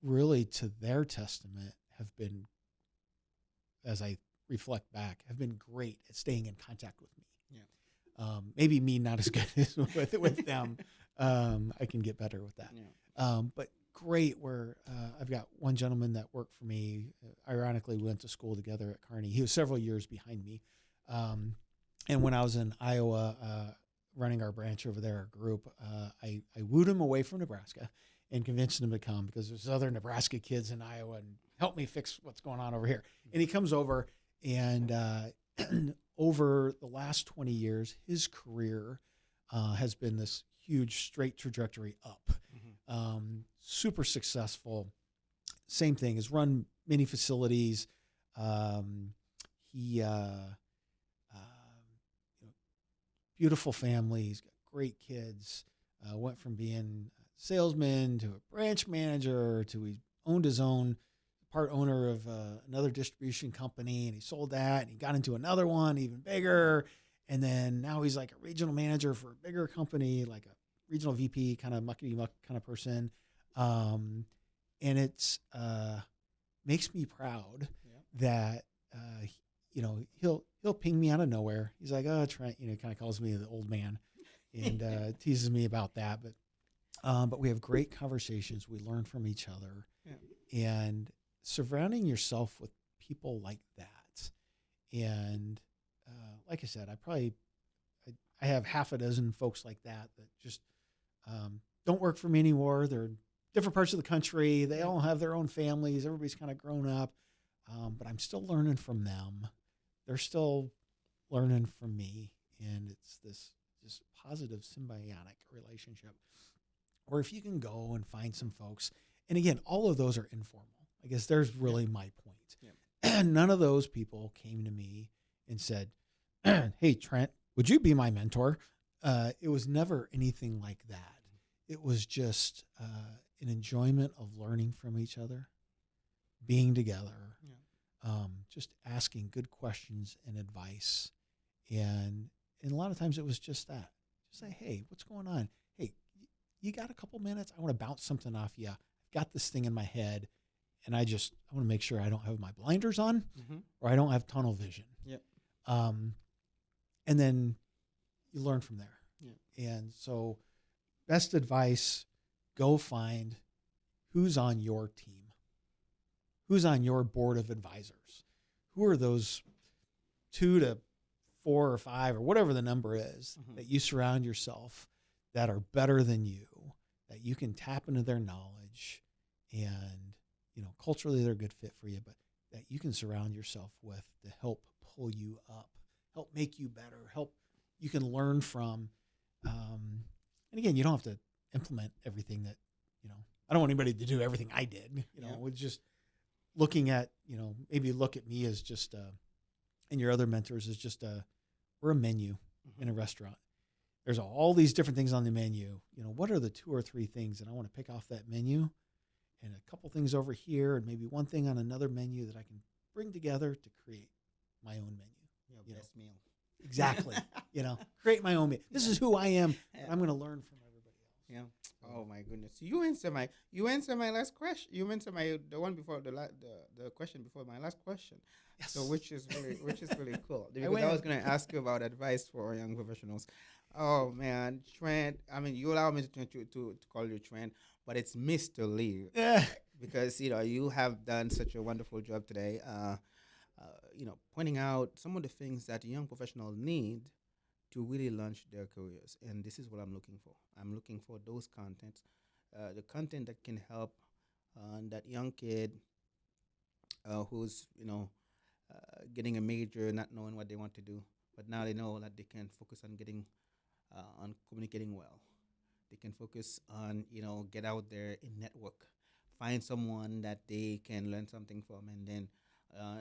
B: really, to their testament, have been, as I reflect back, have been great at staying in contact with me. Yeah. Maybe me not as good as with them. I can get better with that. Yeah. But great where I've got one gentleman that worked for me. Ironically, we went to school together at Kearney. He was several years behind me. And when I was in Iowa running our branch over there, our group, I wooed him away from Nebraska and convinced him to come because there's other Nebraska kids in Iowa and help me fix what's going on over here. And he comes over, and over the last 20 years, his career has been this huge straight trajectory up. Super successful. Same thing, has run many facilities. He beautiful family. He's got great kids. Went from being a salesman to a branch manager to he owned his own, part owner of another distribution company, and he sold that, and he got into another one even bigger, and then now he's like a regional manager for a bigger company, like a regional VP kind of muckety muck kind of person, and it's makes me proud that he'll ping me out of nowhere. He's like, oh, Trent, kind of calls me the old man, and teases me about that, but we have great conversations. We learn from each other, and surrounding yourself with people like that. And like I said, I have half a dozen folks like that just don't work for me anymore. They're in different parts of the country. They all have their own families. Everybody's kind of grown up, but I'm still learning from them. They're still learning from me, and it's this just positive symbiotic relationship. Or if you can go and find some folks, and again, all of those are informal. I guess there's really my point. And none of those people came to me and said, hey, Trent, would you be my mentor? It was never anything like that. It was just an enjoyment of learning from each other, being together, just asking good questions and advice. And a lot of times it was just that. Just say, hey, what's going on? Hey, you got a couple minutes? I want to bounce something off you. I've got this thing in my head, and I want to make sure I don't have my blinders on or I don't have tunnel vision. And then you learn from there. And so best advice, go find who's on your team, who's on your board of advisors, who are those 2 to 4 or 5 or whatever the number is that you surround yourself that are better than you, that you can tap into their knowledge, and culturally they're a good fit for you, but that you can surround yourself with to help pull you up, help make you better, help you can learn from. And again, you don't have to implement everything that, I don't want anybody to do everything I did, with just looking at, maybe look at me as just, and your other mentors as just we're a menu in a restaurant. There's all these different things on the menu. What are the 2 or 3 things that I want to pick off that menu, and a couple things over here, and maybe one thing on another menu that I can bring together to create my own menu.
A: Your best meal.
B: Exactly. Create my own meal. This is who I am. I'm going to learn from everybody else.
A: Oh my goodness. You answer my last question. You answer the one before the question before my last question.
B: Yes.
A: So which is really cool. Because I was going to ask you about advice for young professionals. Oh man, Trent. I mean, you allow me to call you Trent, but it's Mr. Lee. Because you have done such a wonderful job today. Pointing out some of the things that young professionals need to really launch their careers. And this is what I'm looking for. I'm looking for those contents, the content that can help that young kid who's, getting a major, not knowing what they want to do. But now they know that they can focus on on communicating well. They can focus on, get out there and network, find someone that they can learn something from, and then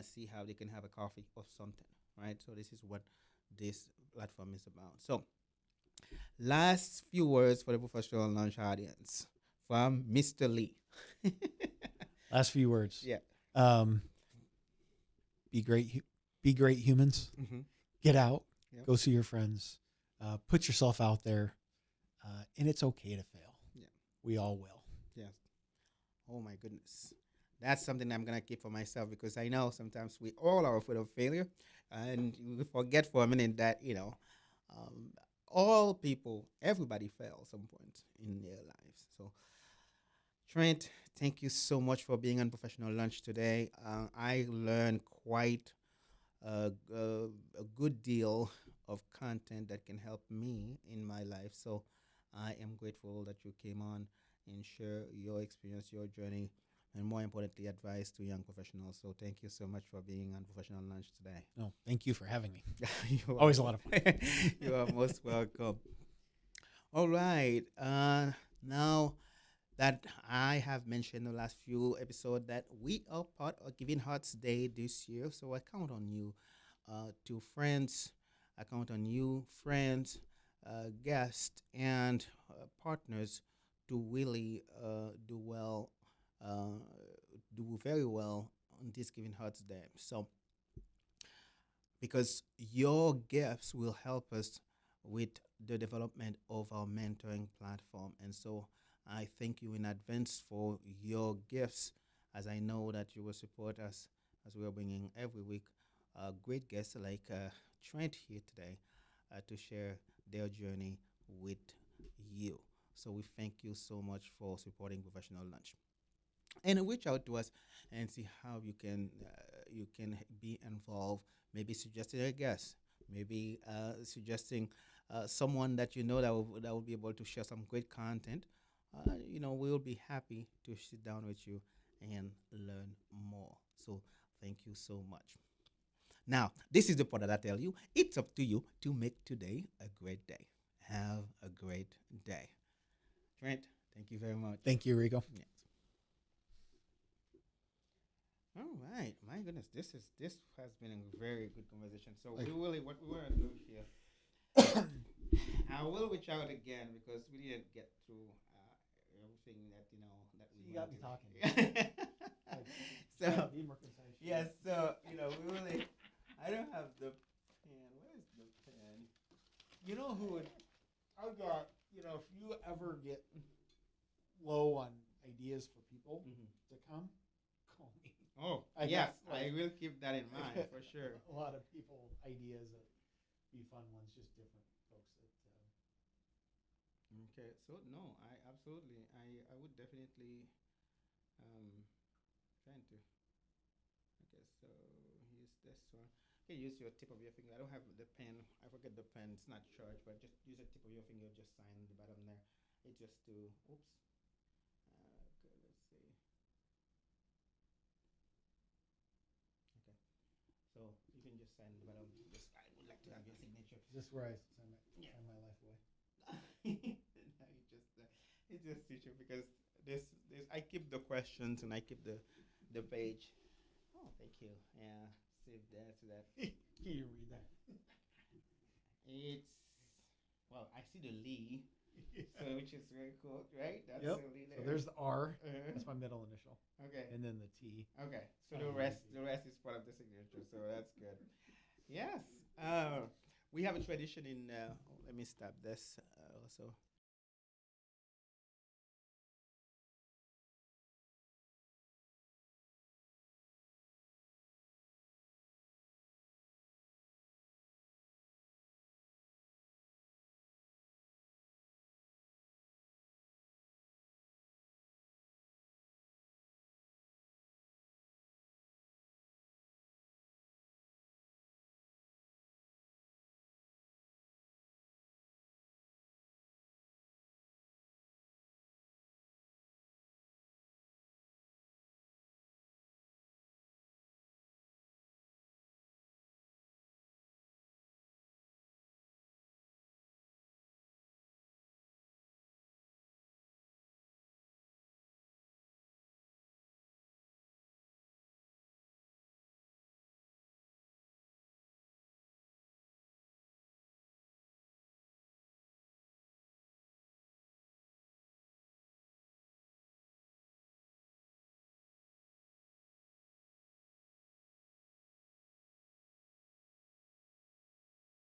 A: see how they can have a coffee or something, right? So this is what this platform is about. So last few words for the professional launch audience from Mr. Lee.
B: Last few words.
A: Yeah.
B: Be great humans. Get out. Go see your friends. Put yourself out there. And it's okay to fail. Yeah. We all will.
A: Yes. Oh my goodness. That's something I'm going to keep for myself, because I know sometimes we all are afraid of failure, and we forget for a minute that, all people, everybody fails at some point in their lives. So Trent, thank you so much for being on Professional Lunch today. I learned quite a good deal of content that can help me in my life. So I am grateful that you came on and share your experience, your journey, and more importantly, advice to young professionals. So thank you so much for being on Professional Lunch today.
B: No, thank you for having me.
A: You
B: Always a lot of fun.
A: you are most welcome. All right. Now that I have mentioned in the last few episodes that we are part of Giving Hearts Day this year, so I count on you, to friends. I count on you, friends, guests, and partners to really uh, do very well on this Giving Hearts Day. So because your gifts will help us with the development of our mentoring platform. And so I thank you in advance for your gifts, as I know that you will support us as we are bringing every week great guests like Trent here today to share their journey with you. So we thank you so much for supporting Professional Lunch, and reach out to us and see how you can be involved. Maybe suggesting a guest, maybe suggesting someone that you know that will be able to share some great content. We'll be happy to sit down with you and learn more. So thank you so much. Now, this is the part that I tell you, it's up to you to make today a great day. Have a great day. Trent, thank you very much.
B: Thank you, Rico.
A: Yes. All right, my goodness, this has been a very good conversation. So we really what we want to do here. I will reach out again because we didn't get through everything that that we
B: You got me
A: wanted.
B: talking.
A: So
B: Be more concise.
A: yes, so we really. I don't have the pen. Where's the pen?
B: You know who would? I got. If you ever get low on ideas for people to come, call me.
A: Oh,
B: I
A: yes,
B: got,
A: I will keep that in mind for sure.
B: A lot of people ideas that be fun ones, just different folks that.
A: Okay, so no, I would definitely trying to. Okay, so use this one. You can use your tip of your finger. I don't have the pen. I forget the pen. It's not charged, but just use the tip of your finger. Just sign the bottom there. It just to. Oops. Okay, let's see. Okay, so you can just sign the bottom. Just I would like to have your signature.
B: Is this where I
A: Yeah.
B: sign my life away?
A: No, it's just teacher because this I keep the questions and I keep the page. Oh, thank you. Yeah, save that so that
B: Can you read that?
A: it's I see the Lee, so which is very cool, right? That's
B: Yep.
A: the Lee there.
B: So there's the R.
A: Uh-huh.
B: That's my middle initial.
A: Okay.
B: And then the T.
A: Okay. So
B: Oh,
A: the rest is part of the signature. So that's good. Yes. We have a tradition in. Let me stop this. Also.